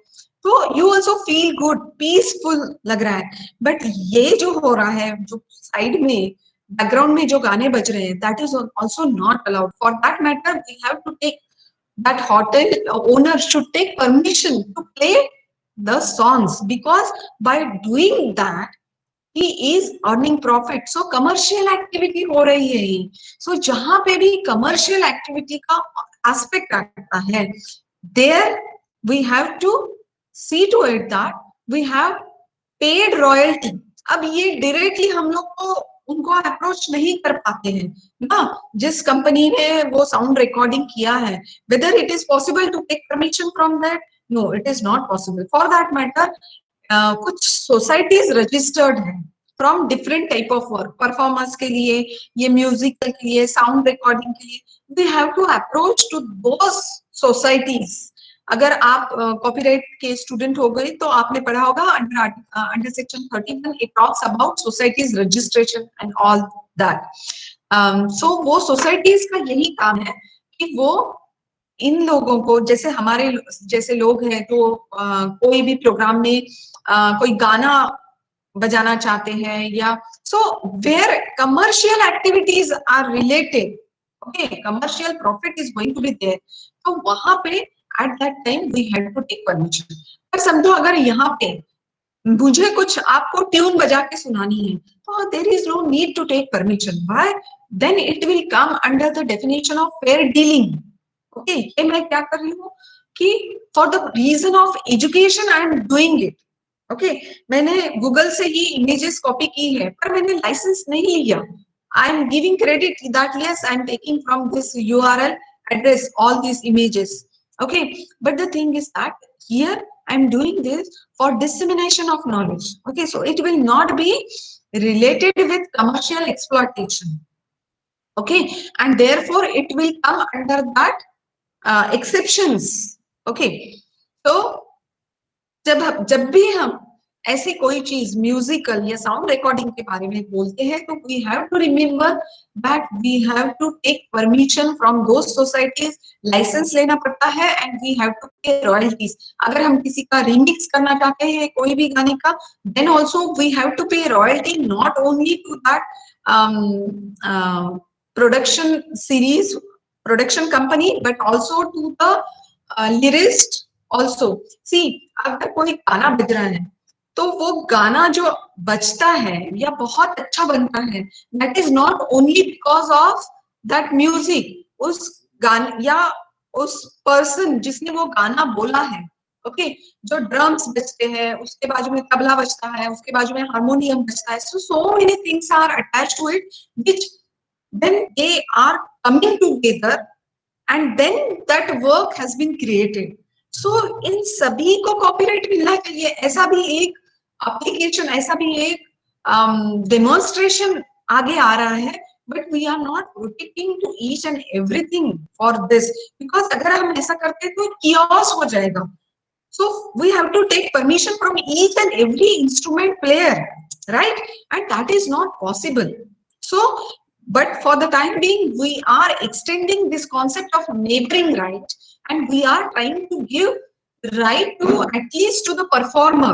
तो you also feel good, peaceful लग रहा है। बट ये जो हो रहा है, जो साइड में बैकग्राउंड में जो गाने बज रहे हैं, that is also not allowed. For that matter we have to take, that hotel owner should take permission to play the songs, because by doing that he is earning profit. So commercial activity हो रही है ये। So जहां पे भी commercial activity का aspect आता है, there we have to see to it that we have paid royalty। अब ये directly हम लोग को उनको अप्रोच नहीं कर पाते हैं ना, जिस कंपनी ने वो साउंड रिकॉर्डिंग किया है, whether it is possible to take permission from that? No, it is not possible. For that matter, कुछ सोसाइटीज रजिस्टर्ड हैं from different type of work, performance के लिए, ये म्यूजिकल के लिए, साउंड रिकॉर्डिंग के लिए, we have to approach to those societies. अगर आप कॉपीराइट के स्टूडेंट हो गए तो आपने पढ़ा होगा under section 31 it talks about societies registration and all that. So वो सोसाइटीज का यही काम है कि वो इन लोगों को, जैसे हमारे जैसे लोग हैं तो कोई भी प्रोग्राम में कोई गाना बजाना चाहते हैं, या so where commercial activities are related, okay, commercial profit is going to be there, तो वहां पे at that time we have to take permission. पर समझो अगर यहाँ पे मुझे कुछ आपको ट्यून बजा के सुनानी है तो there is no need to take permission, why? Then it will come under the definition of fair dealing. Okay, ये मैं क्या कर रही हूँ कि for the reason of education I am doing it, okay, मैंने गूगल से ही इमेजेस कॉपी की है पर मैंने लाइसेंस नहीं लिया, I am giving credit that yes I am taking from this URL address all these images, okay, but the thing is that here I am doing this for dissemination of knowledge, okay, so it will not be related with commercial exploitation, okay, and therefore it will come under that exceptions, okay। तो जब भी हम ऐसे कोई चीज musical या sound recording के बारे में बोलते हैं तो we have to remember that we have to take permission from those societies, licence लेना पड़ता है and we have to pay royalties. अगर हम किसी का रिमिक्स करना चाहते हैं कोई भी गाने का, then also we have to pay royalty, not only to that production series, production company, but also to the lyricist also. See, अगर कोई गाना बज रहा है तो वो गाना जो बजता है या बहुत अच्छा बनता है, that is not only because of that music, उस गाने या उस पर्सन जिसने वो गाना बोला है, ओके, जो ड्रम्स बजते हैं, उसके बाजू में तबला बजता है, उसके बाजू में हारमोनियम बजता है, so many things are attached to it, which then they are coming together and then that work has been created. So इन सभी को कॉपीराइट मिलना चाहिए। ऐसा भी एक एप्लीकेशन, ऐसा भी एक डेमोन्स्ट्रेशन आगे आ रहा है, but we are not protecting to each and everything for this, because अगर हम ऐसा करते तो कियोस हो जाएगा। So we have to take permission from each and every instrument player, right? And that is not possible. So, but for the time being, we are extending this concept of neighboring right, and we are trying to give right to at least to the performer.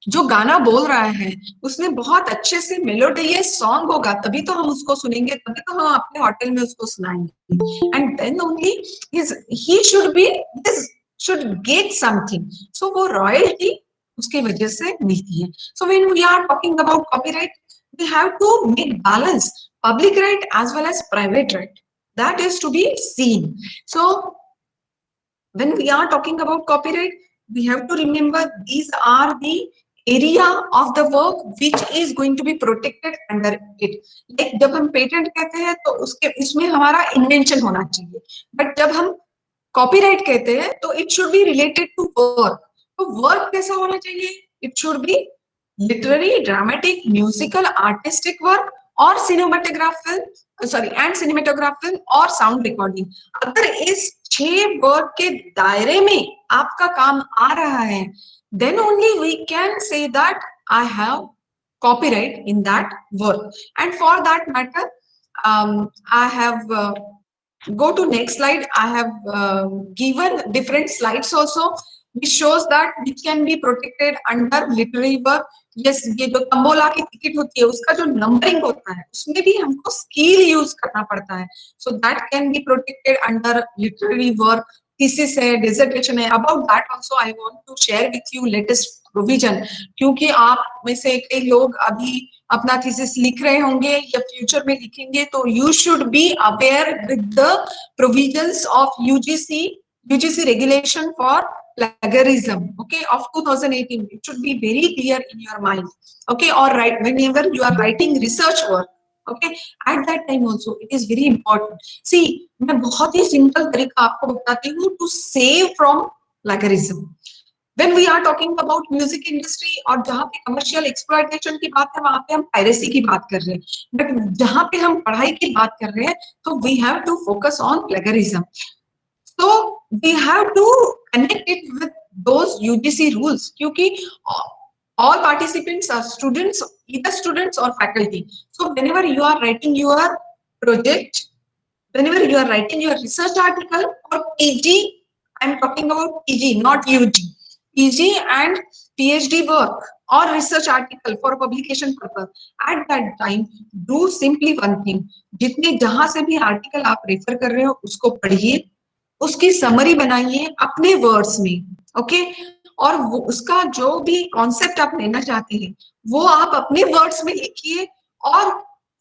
जो गाना बोल रहा है उसमें बहुत अच्छे से melodious song होगा, तभी तो हम उसको सुनेंगे, तभी तो हम अपने होटल में उसको सुनाएंगे, and then only he should be this should get something. So वो royalty उसके वजह से मिलती है. So when we are talking about copyright, we have to make balance public right as well as private right. That is to be seen. So when we are talking about copyright, we have to remember these are the area of the work which is going to be protected under it. Like जब हम patent कहते हैं तो उसके इसमें हमारा invention होना चाहिए, but जब हम कॉपीराइट कहते हैं तो it should be related to work. तो वर्क कैसा होना चाहिए? It should be literary, dramatic, musical, artistic work और cinematograph film, sorry and cinematograph film और साउंड रिकॉर्डिंग। अगर इस 6 वर्क के दायरे में आपका काम आ रहा है, then only we can say that I have copyright in that work. And for that matter, I have go to next slide. I have given different slides also which shows that which can be protected under literary work. Yes, ये जो तंबोला की ticket होती है उसका जो numbering होता है उसमें भी हमको स्किल यूज करना पड़ता है, so that can be protected under literary work. thesis है, dissertation है, about that also I want to share with you latest provision, क्योंकि आप में से कई लोग अभी अपना थीसिस लिख रहे होंगे या फ्यूचर में लिखेंगे, तो you should be aware with the provisions of UGC regulation for plagiarism, okay, of 2018. It should be very clear in your mind, okay, or right whenever you are writing research work, okay, at that time also it is very important. See, मैं बहुत ही simple तरीका आपको बताती हूँ to save from plagiarism. When we are talking about music industry और जहाँ पे commercial exploitation की बात है वहाँ पे हम piracy की बात कर रहे हैं, but जहाँ पे हम पढ़ाई की बात कर रहे हैं तो we have to focus on plagiarism. So we have to connect it with those UGC rules, क्योंकि all participants are students, either students or faculty. So whenever you are writing your project, whenever you are writing your research article or PG, I'm talking about PG, not UG. PG and PhD work or research article for publication purpose, at that time do simply one thing. जितने जहां से भी article आप refer कर रहे हो उसको पढ़िए, उसकी समरी बनाइए अपने वर्ड्स में, ओके, और वो उसका जो भी कॉन्सेप्ट आप लेना चाहते हैं वो आप अपने वर्ड्स में लिखिए, और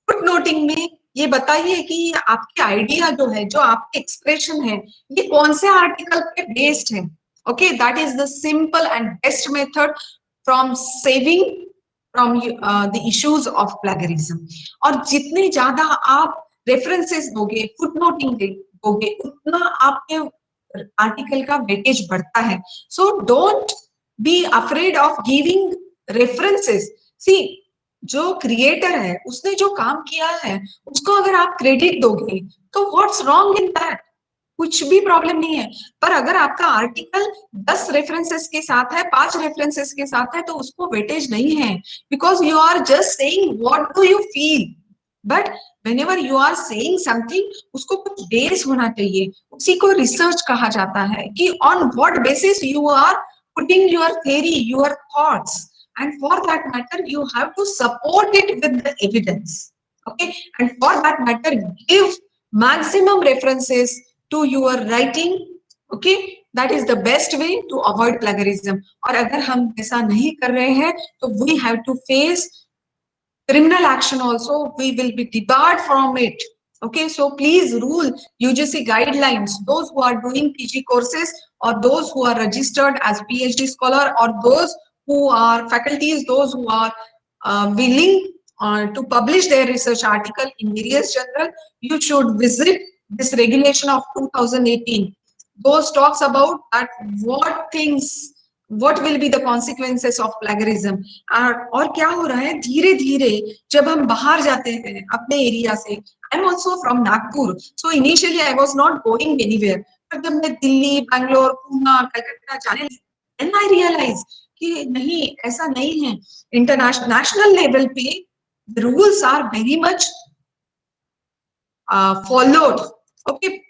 फुटनोटिंग में ये बताइए कि आपके आइडिया जो है, जो आपके एक्सप्रेशन है, ये कौन से आर्टिकल पे बेस्ड है, okay, that is the simple and best method from saving from the issues of plagiarism. और जितने ज्यादा आप रेफरेंसेस दोगे, फुटनोटिंग दोगे, उतना आपके आर्टिकल का वेटेज बढ़ता है। So don't be afraid of giving references. See, जो क्रिएटर है उसने जो काम किया है उसको अगर आप क्रेडिट दोगे तो व्हाट्स रॉन्ग इन दैट, कुछ भी प्रॉब्लम नहीं है। पर अगर आपका आर्टिकल 10 रेफरेंसेस के साथ है, 5 रेफरेंसेस के साथ है, तो उसको वेटेज नहीं है, because you are just saying what do you feel. But whenever you are saying something, उसको कुछ बेस होना चाहिए, उसी को रिसर्च कहा जाता है कि on what basis you are putting your theory, your thoughts, and for that matter you have to support it with the evidence, okay, and for that matter give maximum references to your writing, okay, that is the best way to avoid plagiarism. और अगर हम ऐसा नहीं कर रहे हैं तो we have to face criminal action also, we will be debarred from it, Okay, so please rule UGC guidelines. Those who are doing PG courses or those who are registered as PhD scholar or those who are faculties, those who are willing to publish their research article in various journal, you should visit this regulation of 2018. Those talks about that what will be the consequences of plagiarism. और क्या हो रहा है धीरे धीरे जब हम बाहर जाते हैं अपने एरिया से, I'm also from Nagpur, so initially I was not going anywhere. पर जब मैं दिल्ली, बैंगलोर, पूना, कलकत्ता जाने लगी, then I realized कि नहीं ऐसा नहीं है. इंटरनेशनल नेशनल लेवल पे the rules are very much followed. Okay,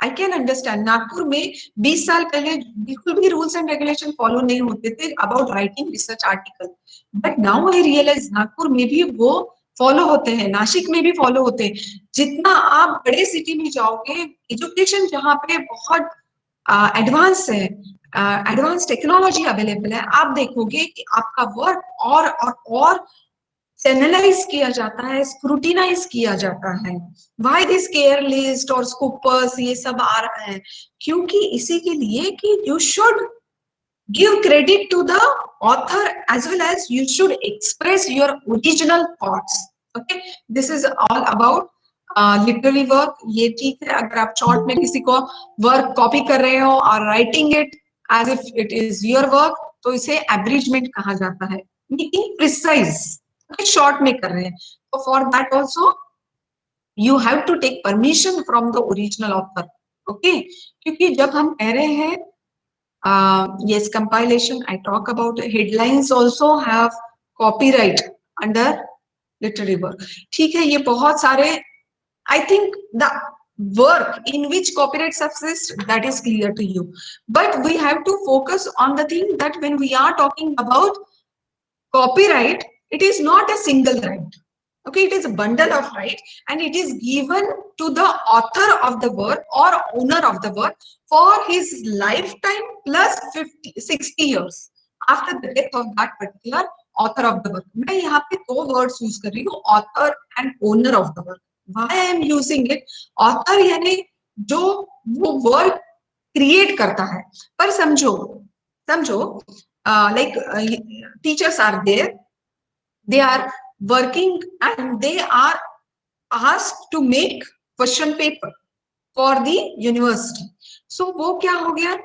I can understand. Nagpur में 20 साल पहले बिल्कुल भी रूल्स एंड रेगुलेशन फॉलो नहीं होते थे about writing research article, but now I realise Nagpur में भी वो फॉलो होते हैं, नासिक में भी फॉलो होते हैं. जितना आप बड़े सिटी में जाओगे, एजुकेशन जहाँ पे बहुत एडवांस है, एडवांस टेक्नोलॉजी अवेलेबल है, आप देखोगे कि आपका वर्क और चैनलाइज किया जाता है, स्क्रूटिनाइज किया जाता है. व्हाई दिस केयर लिस्ट और स्कूपर्स ये सब आ रहा है? क्योंकि इसी के लिए कि you should give credit to the author as well as you should express your original thoughts. Okay, this is all about literary work. ये ठीक है अगर आप शॉर्ट में किसी को वर्क कॉपी कर रहे हो और writing it as if it is your work, तो इसे एब्रिजमेंट कहा जाता है, मीनिंग प्रिसाइज. शॉर्ट में कर रहे हैं, तो for that also you have to take permission from the original author. Okay, क्योंकि जब हम कह रहे हैं yes, compilation, I talk about headlines also have copyright under literary work. ठीक है, ये बहुत सारे, I think the work in which copyright subsists, that is clear to you, but we have to focus on the thing that when we are talking about copyright, it is not a single right. Okay, it is a bundle of rights and it is given to the author of the work or owner of the work for his lifetime plus 60 years after the death of that particular author of the work. मैं यहाँ पे दो words use कर रही हूँ, author and owner of the work. Why I am using it? Author यानी जो वो work create करता है. पर समझो like teachers are there, they are working and they are asked to make question paper for the university. So वो क्या हो गया?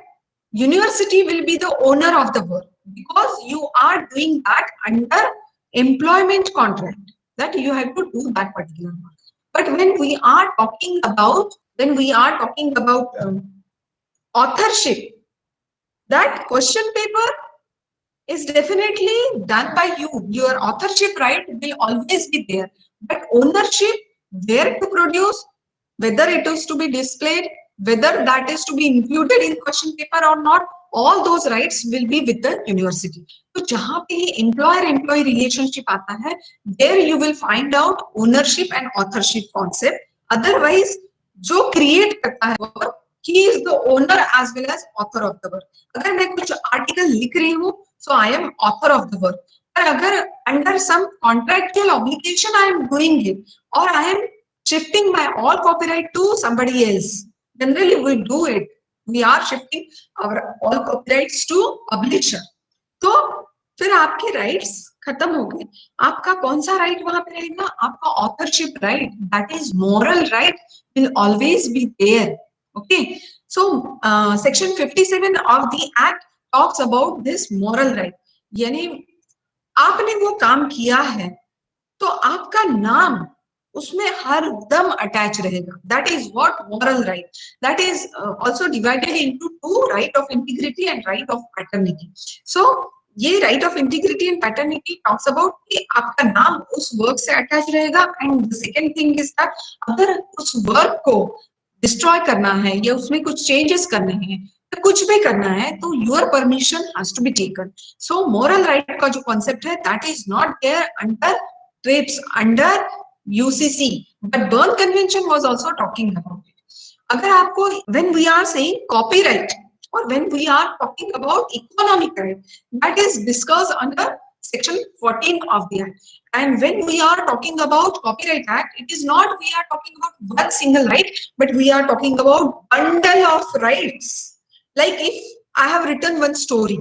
University will be the owner of the work because you are doing that under employment contract that you have to do that particular work. But when we are talking about authorship, that question paper is definitely done by you. Your authorship right will always be there, but ownership, where to produce, whether it is to be displayed, whether that is to be included in question paper or not, all those rights will be with the university. तो जहाँ पे ये employer-employee relationship आता है, there you will find out ownership and authorship concept. Otherwise, जो create करता है work, he is the owner as well as author of the work. अगर मैं कुछ article लिख रही हूँ, so I am author of the work. पर अगर under some contractual obligation I am doing it, or I am shifting my all copyright to somebody else. Generally we do it. We are shifting our all copyrights to publisher. तो फिर आपके rights खत्म हो गए. आपका कौन सा right वहां पे रहेगा? आपका authorship right, that is moral right, will always be there. Okay. So section 57 of the act talks about this moral right. यानी आपने वो काम किया है तो आपका नाम उसमें हर दम अटैच रहेगा. That is what moral right. That is also divided into two, right of integrity and right of paternity. So ये right of integrity and paternity talks about कि आपका नाम उस work से अटैच रहेगा. And the second thing is that अगर उस work को destroy करना है या उसमें कुछ changes करने हैं, तो कुछ भी करना है तो your permission has to be taken. So moral right का जो concept है, that is not there under TRIPS, under UCC, but Berne Convention was also talking about it. अगर आपको when we are saying copyright or when we are talking about economic right, that is discussed under section 14 of the act. And when we are talking about Copyright Act, it is not we are talking about one single right, but we are talking about bundle of rights. Like if I have written one story,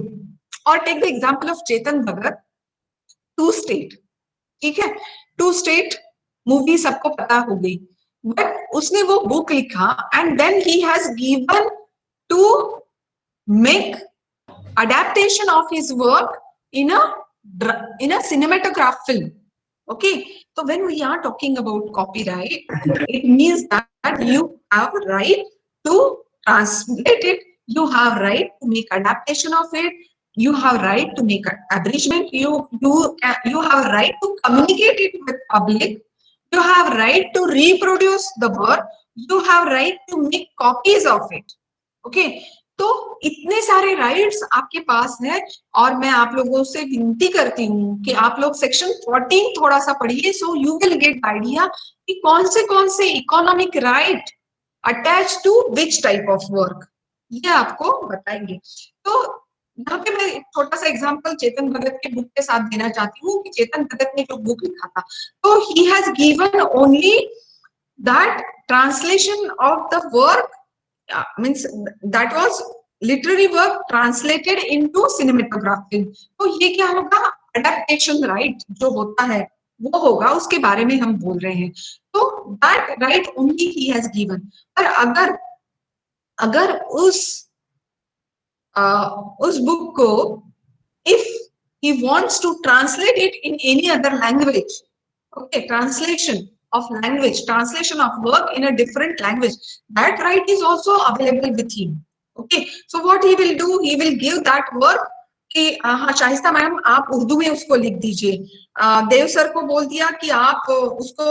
or take the example of Chetan Bhagat, Two State. ठीक है, Two State movie सबको पता हो गई, but उसने वो book लिखा and then he has given to make adaptation of his work in a cinematograph film. Okay, so when we are talking about copyright, it means that you have right to translate it, you have right to make adaptation of it, you have right to make an abridgment, you have right to communicate it with public, you have right to reproduce the work, you have right to make copies of it. Okay, तो इतने सारे rights आपके पास है, और मैं आप लोगों से विनती करती हूँ कि आप लोग सेक्शन 14 थोड़ा सा पढ़िए, so you will get idea कि कौन से economic right attach to which type of work, ये आपको बताएंगे। तो यहाँ पे मैं एक छोटा सा एग्जांपल चेतन भगत के बुक के साथ देना चाहती हूँ कि चेतन भगत ने जो बुक लिखा था, तो he has given only that translation of the work, means that was literary work translated into cinematography. तो ये क्या होगा, adaptation right जो होता है वो होगा, उसके बारे में हम बोल रहे हैं। तो that right only he has given. पर अगर उस बुक को if he wants to translate it in any other language, okay, translation of language, translation of work in a different language, that right is also available with him. Okay, so what he will do, he will give that work कि हाँ Shaista ma'am आप उर्दू में उसको लिख दीजिए, देव sir को बोल दिया कि आप उसको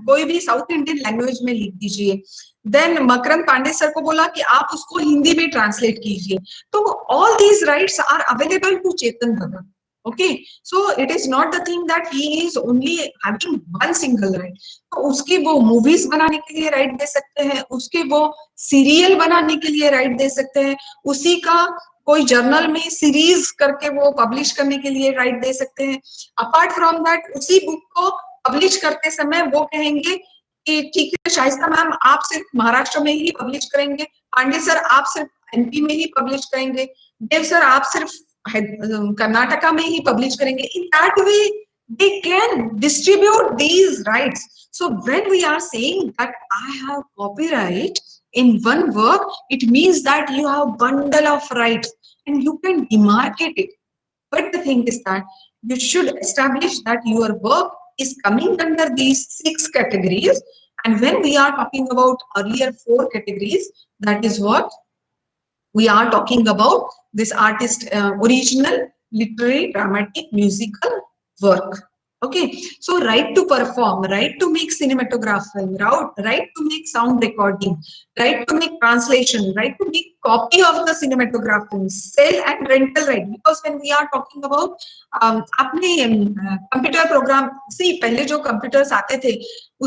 कोई भी साउथ इंडियन लैंग्वेज में लिख दीजिए, देन मकरंद पांडे सर को बोला कि आप उसको हिंदी में ट्रांसलेट कीजिए। तो all these rights are available to Chetan Bhagat. Okay, so it is not the thing that he is only having one single right. तो उसकी वो मूवीज बनाने के लिए राइट दे सकते हैं, उसके वो सीरियल बनाने के लिए राइट दे सकते हैं, उसी का कोई जर्नल में सीरीज करके वो पब्लिश करने के लिए राइट दे सकते हैं। अपार्ट फ्रॉम दैट उसी बुक को पब्लिश करते समय वो कहेंगे कि ठीक है शाइस्ता मैम आप सिर्फ महाराष्ट्र में ही पब्लिश करेंगे, पांडे सर आप सिर्फ एमपी में ही पब्लिश करेंगे, देव सर आप सिर्फ कर्नाटका में ही पब्लिश करेंगे। In that way they can distribute these rights. So when we are saying that I have copyright in one work, it means that you have bundle of rights and you can demarcate it. But the thing is that you should establish that your work is coming under these 6 categories. And when we are talking about earlier 4 categories, that is what we are talking about, this artist original, literary, dramatic, musical work. Okay, so right to perform, right to make cinematograph film, right to make sound recording, right to make translation, right to make copy of the cinematograph film, sell and rental right. Because when we are talking about अपने computer program, सी पहले जो computers आते थे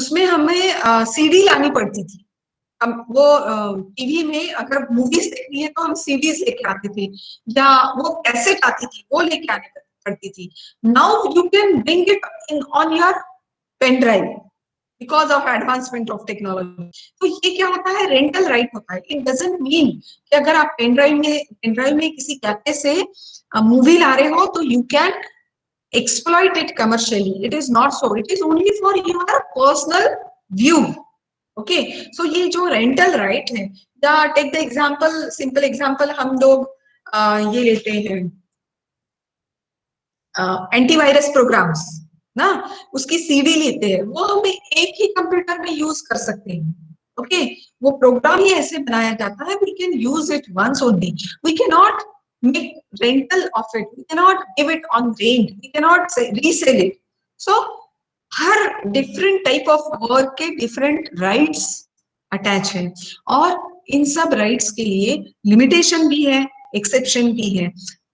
उसमें हमें CD लानी पड़ती थी, हम वो टीवी में अगर मूवीज देखनी है तो हम सीडीज लेके आते थे, या वो कैसेट आती थी वो लेके आने पड़ती थी। Now you can bring it in on your pen drive because of advancement of technology. तो ये क्या होता है, रेंटल राइट होता है। इट डजंट मीन कि अगर आप पेन ड्राइव में किसी कैफे से मूवी ला रहे हो तो you can exploit it commercially. It is not so. It is only for your personal view. Okay, so ये जो रेंटल राइट है, या take the example, simple example हम लोग ये लेते हैं एंटीवायरस प्रोग्राम्स ना, उसकी सीडी लेते हैं, वो हम एक ही कंप्यूटर में यूज कर सकते हैं। ओके, वो प्रोग्राम ही ऐसे बनाया जाता है, we can use it once only, we can not make rental of it, we cannot give it on rent, we cannot say resell it. So her different type of work के different rights attach है, और इन सब rights के लिए limitation भी है, exception भी है।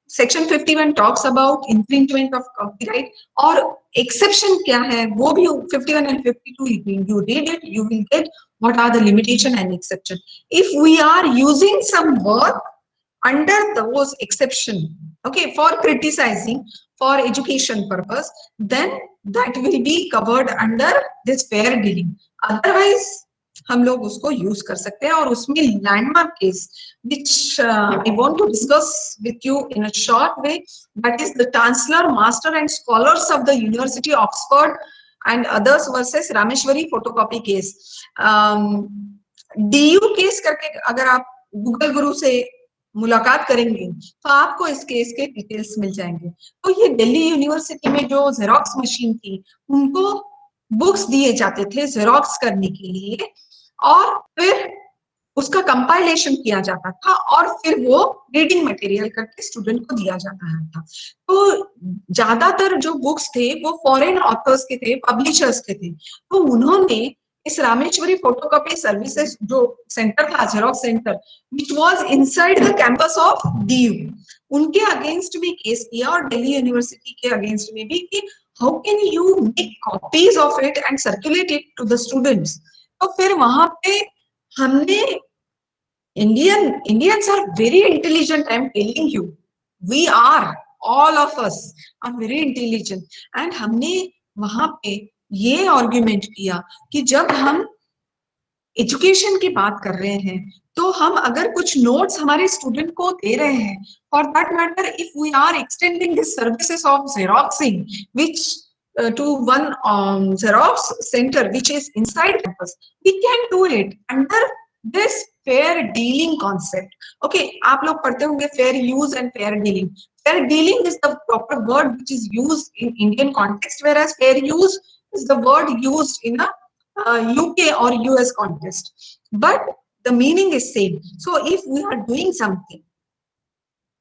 Section 51 talks about infringement of copyright, और एक्सेप्शन क्या है वो भी 51 and 52 you read it, you will get what are the limitation and exception. If we are using some work under those exception, okay, for criticizing, for education purpose, then that will be covered under this fair dealing. Otherwise हम लोग उसको use कर सकते हैं. और उसमें landmark case which I want to discuss with you in a short way, that is the Chancellor, Master and Scholars of the University of Oxford and others versus Rameshwari photocopy case. DU case करके अगर आप Google गुरु से मुलाकात करेंगे तो आपको इस case के डिटेल्स मिल जाएंगे. तो ये दिल्ली यूनिवर्सिटी में जो जेरोक्स मशीन थी, उनको बुक्स दिए जाते थे जेरोक्स करने के लिए, और फिर उसका कंपाइलेशन किया जाता था, और फिर वो रीडिंग मटेरियल करके स्टूडेंट को दिया जाता था. तो ज्यादातर जो बुक्स थे वो फॉरेन ऑथर्स के थे, पब्लिशर्स के थे. तो उन्होंने इस रामेश्वरी फोटोकॉपी सर्विसेज जो सेंटर था, xerox centre, which was inside the campus of DU, उनके अगेंस्ट भी केस किया, और दिल्ली यूनिवर्सिटी के अगेंस्ट में भी, कि how can you make copies of it and circulate it to the students. तो फिर वहां पे हमने Indians are very intelligent. I am telling you, we are, all of us are very intelligent. And हमने वहां पे ये आर्ग्यूमेंट किया कि जब हम एजुकेशन की बात कर रहे हैं, तो हम अगर कुछ नोट्स हमारे स्टूडेंट को दे रहे हैं, for that matter if we are extending this services of xeroxing which to one Xerox center which is inside campus, we can do it under this fair dealing concept. Okay, आप लोग पढ़ते होंगे fair use and fair dealing. Fair dealing is the proper word which is used in Indian context, whereas fair use is the word used in a UK or US context. But the meaning is same. So if we are doing something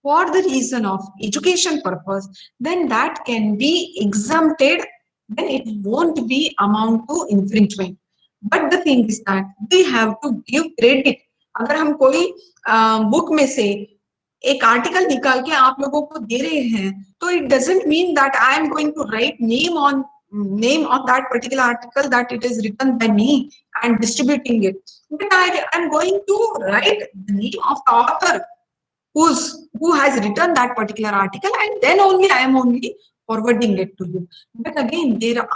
for the reason of education purpose, then that can be exempted, then it won't be amount to infringement. But the thing is that we have to give credit. अगर हम कोई book में से एक article निकाल के आप लोगों को दे रहे हैं, तो it doesn't mean that I am going to write name on that particular article that it is written by me and distributing it. But I am going to write the name of the author who has written that particular article, and then only I am only forwarding it to you. But again, there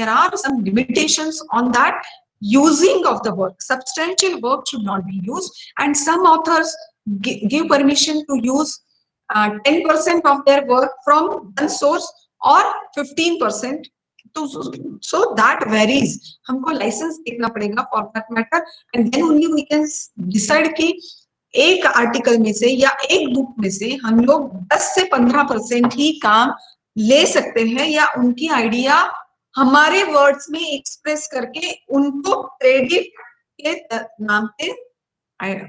are some limitations on that using of the work. Substantial work should not be used, and some authors give permission to use 10% of their work from one source or 15%. So that varies. हमको license देखना पड़ेगा for that matter, and then only we can decide कि एक article में से या एक book में से हम लोग 10 से 15% ही काम ले सकते हैं, या उनकी आइडिया हमारे वर्ड्स में एक्सप्रेस करके उनको क्रेडिट के नाम पे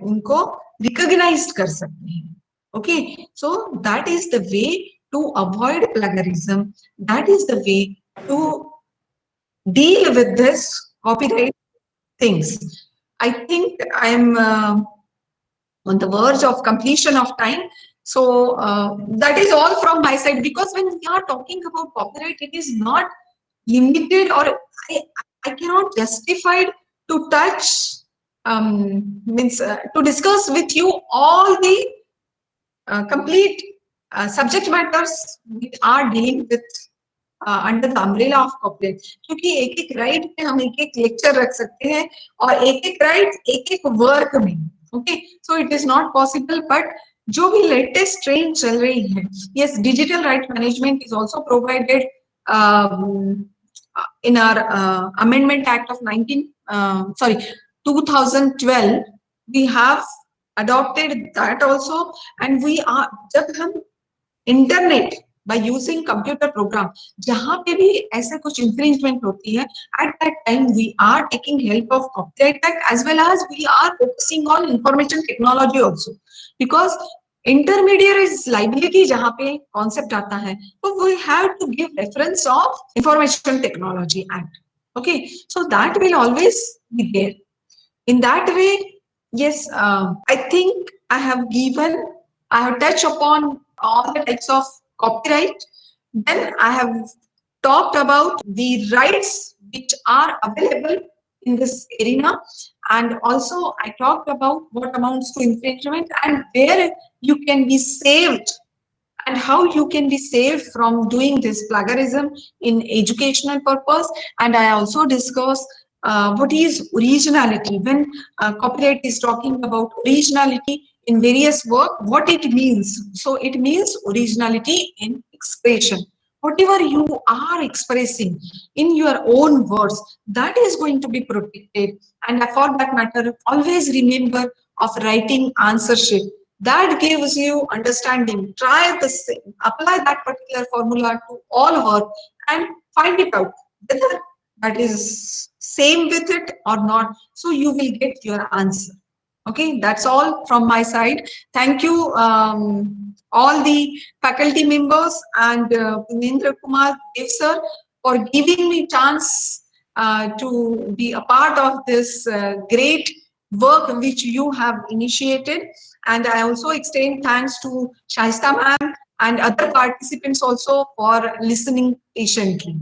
उनको रिकॉग्नाइज कर सकते हैं. Okay, so that is the way to avoid plagiarism. That is the way to deal with this copyright things. I think I am on the verge of completion of time. So that is all from my side, because when we are talking about copyright, it is not limited, or I cannot justify to touch to discuss with you all the complete subject matters which are dealing with under the umbrella of copyright. क्योंकि एक एक right पे हम एक एक lecture रख सकते हैं, और एक एक राइट एक एक वर्क में. Okay, so it is not possible. But जो भी लेटेस्ट ट्रेंड चल रही है, yes, digital right management is also provided in our Amendment Act of 2012. We have adopted that also, and we are, जब हम internet by using computer program, जहां पे भी ऐसे कुछ infringement होती है, at that time we are taking help of Copyright Act, as well as we are focusing on information technology also, because intermediary is liability जहां पे concept आता है, तो we have to give reference of Information Technology Act. Okay, so that will always be there. In that way, yes, I think I have touched upon all the types of copyright. Then I have talked about the rights which are available in this arena, and also I talked about what amounts to infringement and where you can be saved and how you can be saved from doing this plagiarism in educational purpose. And I also discuss what is originality. When copyright is talking about originality in various work, what it means. So it means originality in expression. Whatever you are expressing in your own words, that is going to be protected. And for that matter, always remember of writing answer sheet. That gives you understanding. Try the same, apply that particular formula to all work and find it out whether that is same with it or not. So you will get your answer. Okay, that's all from my side. Thank you, all the faculty members and Purnendra Kumar Dev sir for giving me chance to be a part of this great work which you have initiated. And I also extend thanks to Shaista ma'am and other participants also for listening patiently.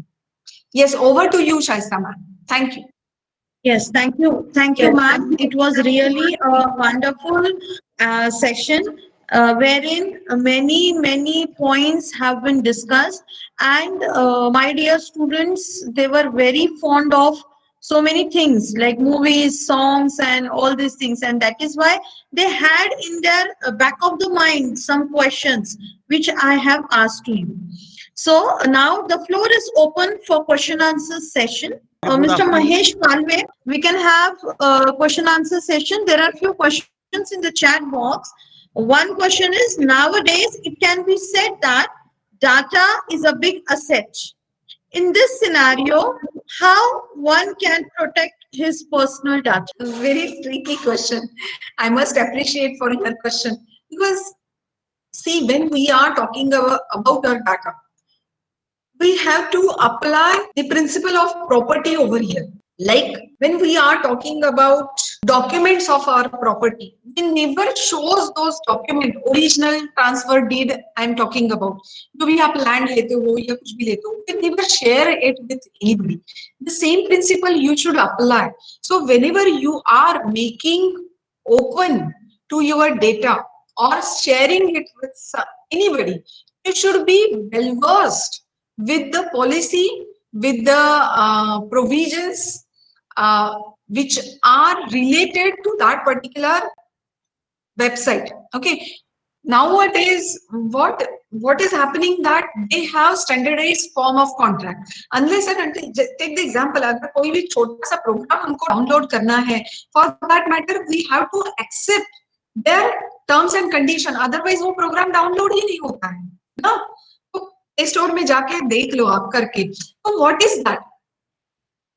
Yes, over to you, Shaista ma'am. Thank you. Yes, thank you, ma'am. It was really a wonderful session wherein many points have been discussed, and my dear students, they were very fond of so many things like movies, songs, and all these things, and that is why they had in their back of the mind some questions which I have asked to you. So now the floor is open for question answer session. Mr. Mahesh Palve, we can have a question answer session. There are few questions in the chat box. One question is, nowadays it can be said that data is a big asset. In this scenario, how one can protect his personal data? Very tricky question. I must appreciate for your question, because see, when we are talking about our data, we have to apply the principle of property over here. Like when we are talking about documents of our property, we never shows those document, original transfer deed I'm talking about. जो भी आप land लेते हो या कुछ भी लेते हो, we never share it with anybody. The same principle you should apply. So whenever you are making open to your data or sharing it with anybody, you should be well versed with the policy, with the provisions which are related to that particular website. Okay. Nowadays, what is happening that they have standardized form of contract. Unless and until, take the example, अगर कोई भी छोटा सा program हमको download करना है, for that matter, we have to accept their terms and condition. Otherwise, वो program download ही नहीं होता है, ना? तो Play Store में जाके देख लो आप करके. So what is that?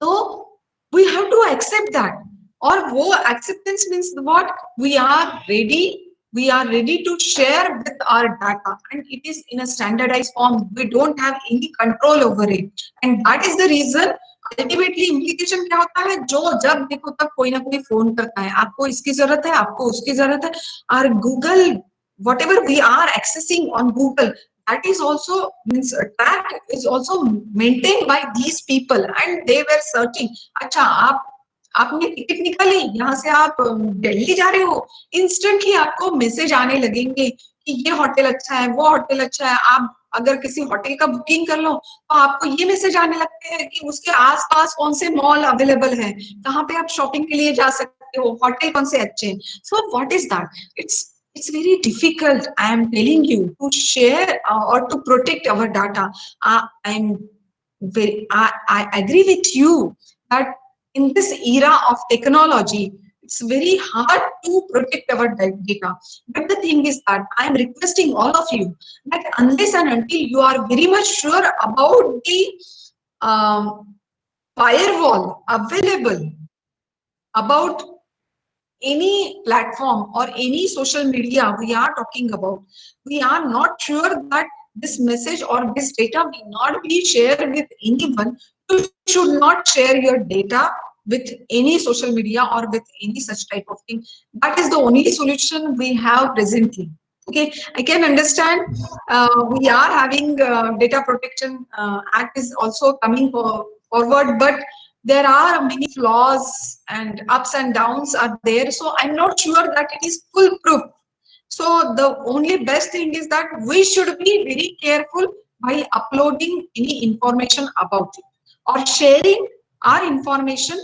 So we have to accept that. Or wo acceptance means what? We are ready to share with our data, and it is in a standardized form. We don't have any control over it, and that is the reason ultimately implication क्या होता है, जो जब देखो तब कोई ना कोई फोन करता है, आपको इसकी जरूरत है, आपको उसकी जरूरत है. और Google, whatever we are accessing on Google, that is also means that is also maintained by these people, and they were searching. अच्छा, आपने टिकट निकाली, यहाँ से आप दिल्ली जा रहे हो, इंस्टेंटली आपको मैसेज आने लगेंगे कि ये होटल अच्छा है, वो होटल अच्छा है. आप अगर किसी होटल का बुकिंग कर लो तो आपको ये मैसेज आने लगते हैं कि उसके आसपास कौन से मॉल अवेलेबल है, कहाँ पे आप शॉपिंग के लिए जा सकते हो, होटल कौन से अच्छे हैं. So what is that? It's very difficult, I am telling you, to share or to protect our data. I agree with you that in this era of technology, it's very hard to protect our data. But the thing is that I am requesting all of you that unless and until you are very much sure about the firewall available about any platform or any social media we are talking about, we are not sure that this message or this data will not be shared with anyone. You should not share your data with any social media or with any such type of thing. That is the only solution we have presently. Okay, I can understand we are having data protection act is also coming forward, but there are many flaws and ups and downs are there. So I'm not sure that it is foolproof. So the only best thing is that we should be very careful while uploading any information about it or sharing our information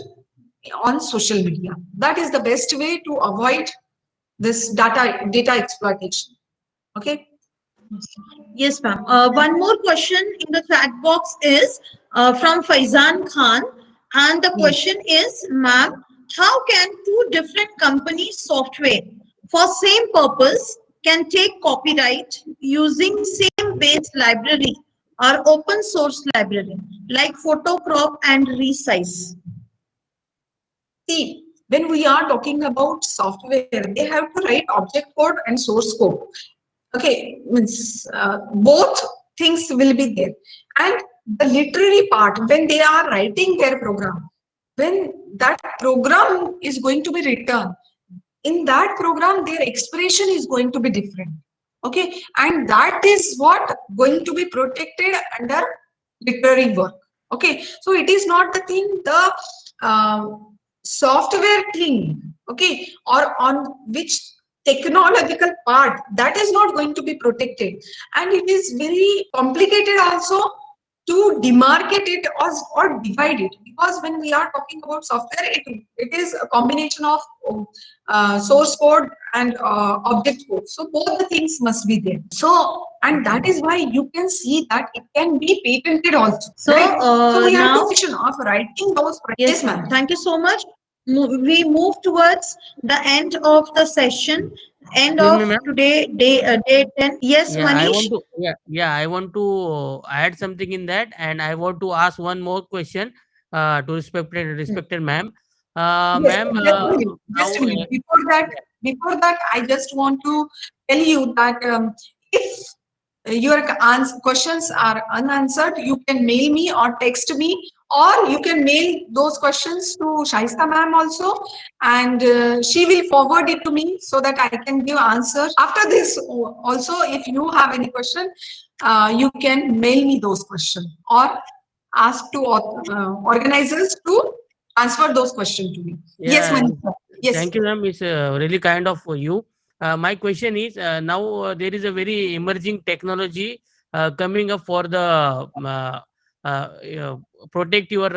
on social media. That is the best way to avoid this data exploitation. Okay. Yes, ma'am. One more question in the chat box is from Faizan Khan. And the question is, ma'am, how can two different companies' software for same purpose can take copyright using same base library or open source library like photocrop and resize? See, when we are talking about software, they have to write object code and source code. Okay, means both things will be there. And the literary part, when they are writing their program, when that program is going to be written, in that program, their expression is going to be different. Okay, and that is what going to be protected under literary work. Okay, so it is not the thing, the software thing, okay, or on which technological part, that is not going to be protected, and it is very complicated also to demarcate it or divide it, because when we are talking about software, it is a combination of source code and object code, so both the things must be there. So, and that is why you can see that it can be patented also. So, Right? So we have now, to vision of writing those. yes, ma'am. Thank you so much. We move towards the end of the session, end Excuse of me, ma'am. today, day 10. Yes, Yeah, I Manish. want to. Yeah, I want to add something in that, and I want to ask one more question to respected ma'am. Yes, Ma'am, just a minute. now, Just a minute. Before that, I just want to tell you that if your questions are unanswered, you can mail me or text me, or you can mail those questions to Shaista ma'am also, and she will forward it to me so that I can give answers. After this, also, if you have any question, you can mail me those questions or ask to organizers to answer those questions to me. Yes, yeah, Manisha. Yes. thank you, ma'am. It's really kind of you. My question is now there is a very emerging technology coming up for the protect your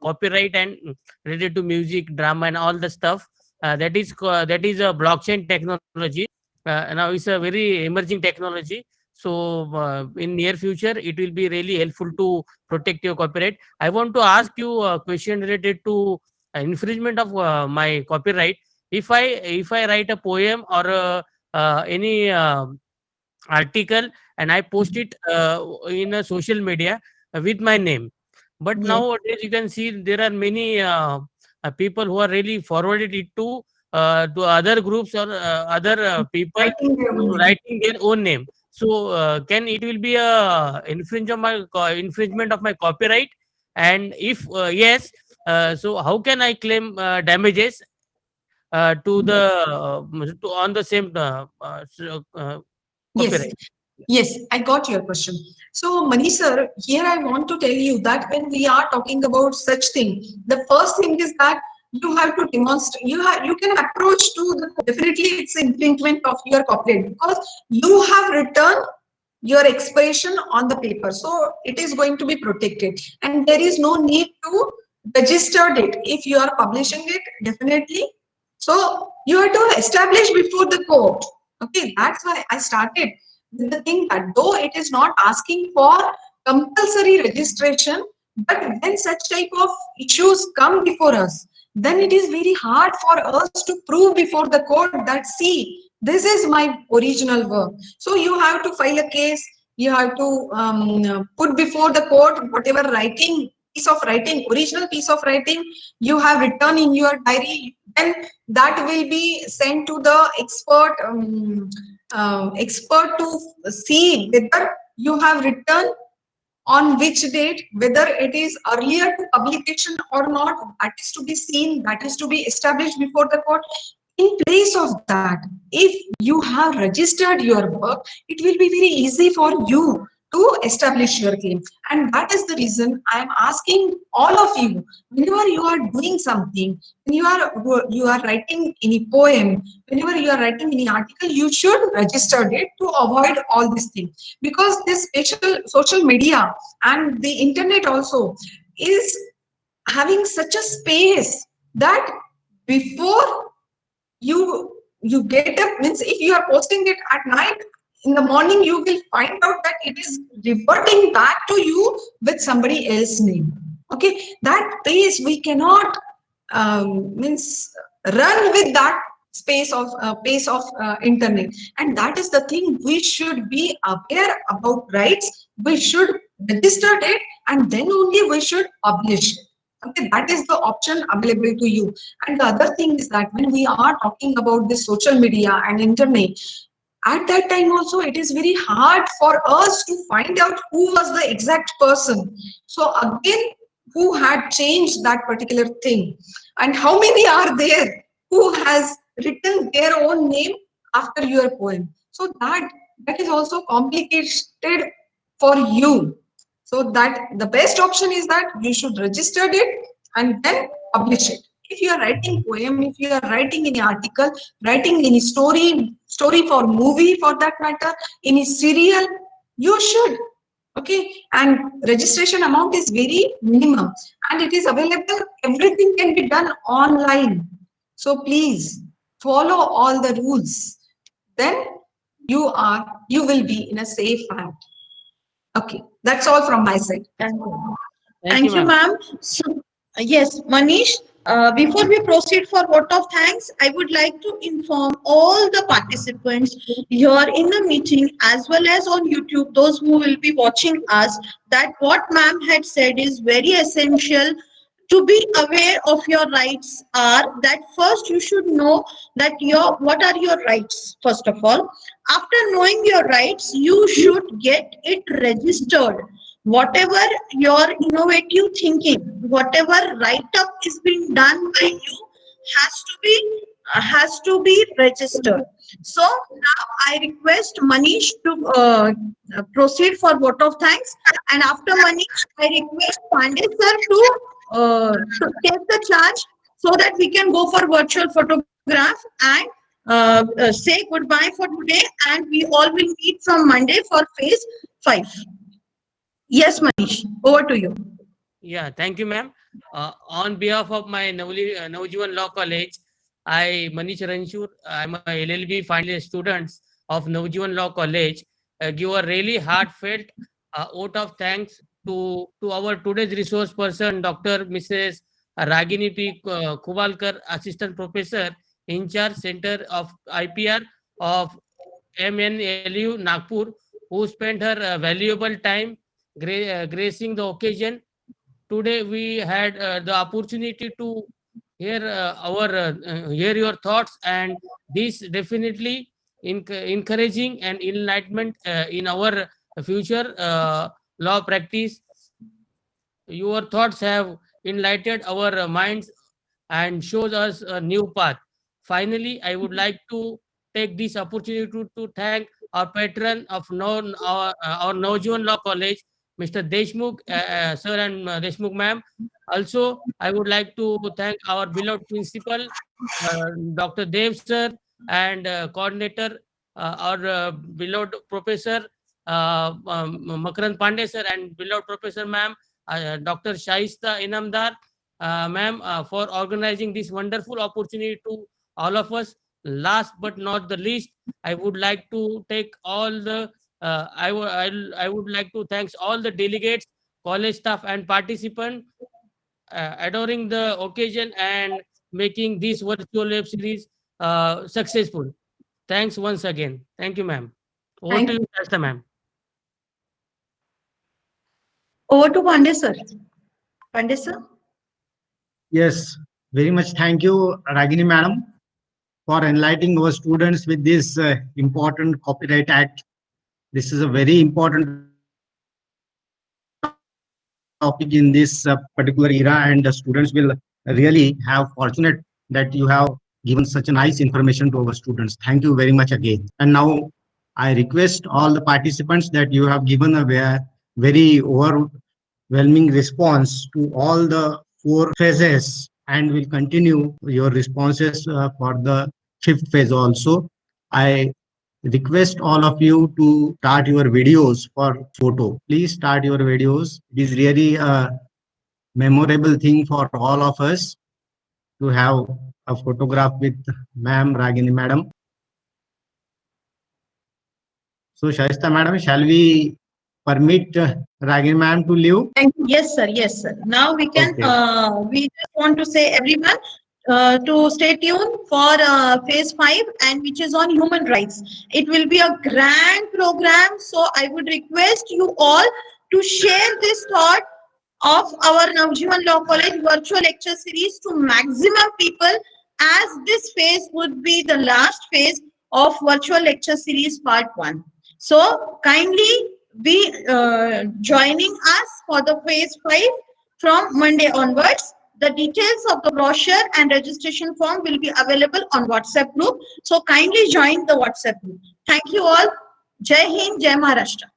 copyright and related to music, drama, and all the stuff. That is a blockchain technology. Now it's a very emerging technology. So in near future, it will be really helpful to protect your copyright. I want to ask you a question related to infringement of my copyright. If I write a poem or any article and I post it in a social media with my name, but Yes. nowadays you can see there are many people who are really forwarded it to other groups or other people Writing their own name. writing their own name. So can it will be a infringement of my copyright? And if yes, so how can I claim damages to the on the same Yes. copyright? Yes, I got your question. So, Manish sir, here I want to tell you that when we are talking about such thing, the first thing is that you have to demonstrate. You can approach to the, definitely it's infringement of your copyright because you have written your expression on the paper, so it is going to be protected, and there is no need to register it if you are publishing it. Definitely, so you have to establish before the court. Okay, that's why I started with the thing that though it is not asking for compulsory registration, but when such type of issues come before us, then it is very hard for us to prove before the court that see, this is my original work. So you have to file a case, you have to put before the court whatever piece of writing, original piece of writing you have written in your diary, then that will be sent to the expert to see whether you have written on which date, whether it is earlier to publication or not. That is to be seen, that is to be established before the court. In place of that, if you have registered your work, it will be very easy for you to establish your claim. And that is the reason I am asking all of you, whenever you are doing something, when you are writing any poem, whenever you are writing any article, you should register it to avoid all these things. Because this social media and the internet also is having such a space that before you get up, means if you are posting it at night, in the morning you will find out that it is reverting back to you with somebody else's name. Okay, that pace we cannot means run with that space of pace of internet. And that is the thing, we should be aware about rights, we should register it, and then only we should publish it. Okay, that is the option available to you. And the other thing is that when we are talking about this social media and internet, at that time also it is very hard for us to find out who was the exact person. So again, who had changed that particular thing, and how many are there who has written their own name after your poem. So that is also complicated for you. So that the best option is that you should register it and then publish it. If you are writing poem, if you are writing any article, writing any story for movie for that matter, any serial, you should. Okay, and registration amount is very minimum, and it is available. Everything can be done online. So please follow all the rules. Then you will be in a safe hand. Okay, that's all from my side. Thank you. Thank you, ma'am. ma'am. So, yes, Manish, before we proceed for vote of thanks, I would like to inform all the participants here in the meeting as well as on YouTube, those who will be watching us, that what ma'am had said is very essential. To be aware of your rights are that first you should know that what are your rights first of all. After knowing your rights, you should get it registered. Whatever your innovative thinking, whatever write-up is being done by you has to be registered. So now I request Manish to proceed for vote of thanks, and after Manish, I request Pandey sir to take the charge so that we can go for virtual photograph and say goodbye for today, and we all will meet from Monday for phase 5. Yes, Manish, over to you. Yeah, thank you, ma'am. On behalf of my Navjivan Law College, I, Manish Ranchur, I'm a LLB final year student of Navjivan Law College, give a really heartfelt vote of thanks to our today's resource person, Dr. Mrs. Ragini P. Kubalkar, Assistant Professor, in charge Center of IPR of MNLU Nagpur, who spent her valuable time gracing the occasion. Today we had the opportunity to hear hear your thoughts, and this definitely encouraging and enlightenment in our future law practice. Your thoughts have enlightened our minds and shows us a new path. Finally, I would like to take this opportunity to thank our patron of our Naujuan Law College, Mr. Deshmukh sir and Deshmukh ma'am. Also, I would like to thank our beloved principal, Dr. Dev sir, and coordinator, our beloved professor, Makarand Pandey sir, and beloved professor ma'am, Dr. Shaista Inamdar ma'am, for organizing this wonderful opportunity to all of us. Last but not the least, I would like to take all the I would like to thanks all the delegates, college staff, and participants adoring the occasion and making this virtual web series successful. Thanks once again. Thank you, ma'am. Over Thank to you, Shasta ma'am. Over to Pandey sir. Pandey sir. Yes, very much thank you, Ragini madam, for enlightening our students with this important Copyright Act. This is a very important topic in this particular era, and the students will really have fortunate that you have given such a nice information to our students. Thank you very much again. And now I request all the participants that you have given a very overwhelming response to all the 4 phases, and will continue your responses for the 5th phase also. I request all of you to start your videos for photo. Please start your videos. It is really a memorable thing for all of us to have a photograph with Ma'am Ragini Madam. So, Shaista Madam, shall we permit Ragini Madam to leave? Thank you. Yes, sir. Yes, sir. Now we can, Okay. we just want to say everyone to stay tuned for phase 5, and which is on human rights. It will be a grand program. So I would request you all to share this thought of our Navjivan Law College virtual lecture series to maximum people, as this phase would be the last phase of virtual lecture series part 1. So kindly be joining us for the phase 5 from Monday onwards. The details of the brochure and registration form will be available on WhatsApp group. So kindly join the WhatsApp group. Thank you all. Jai Hind, Jai Maharashtra.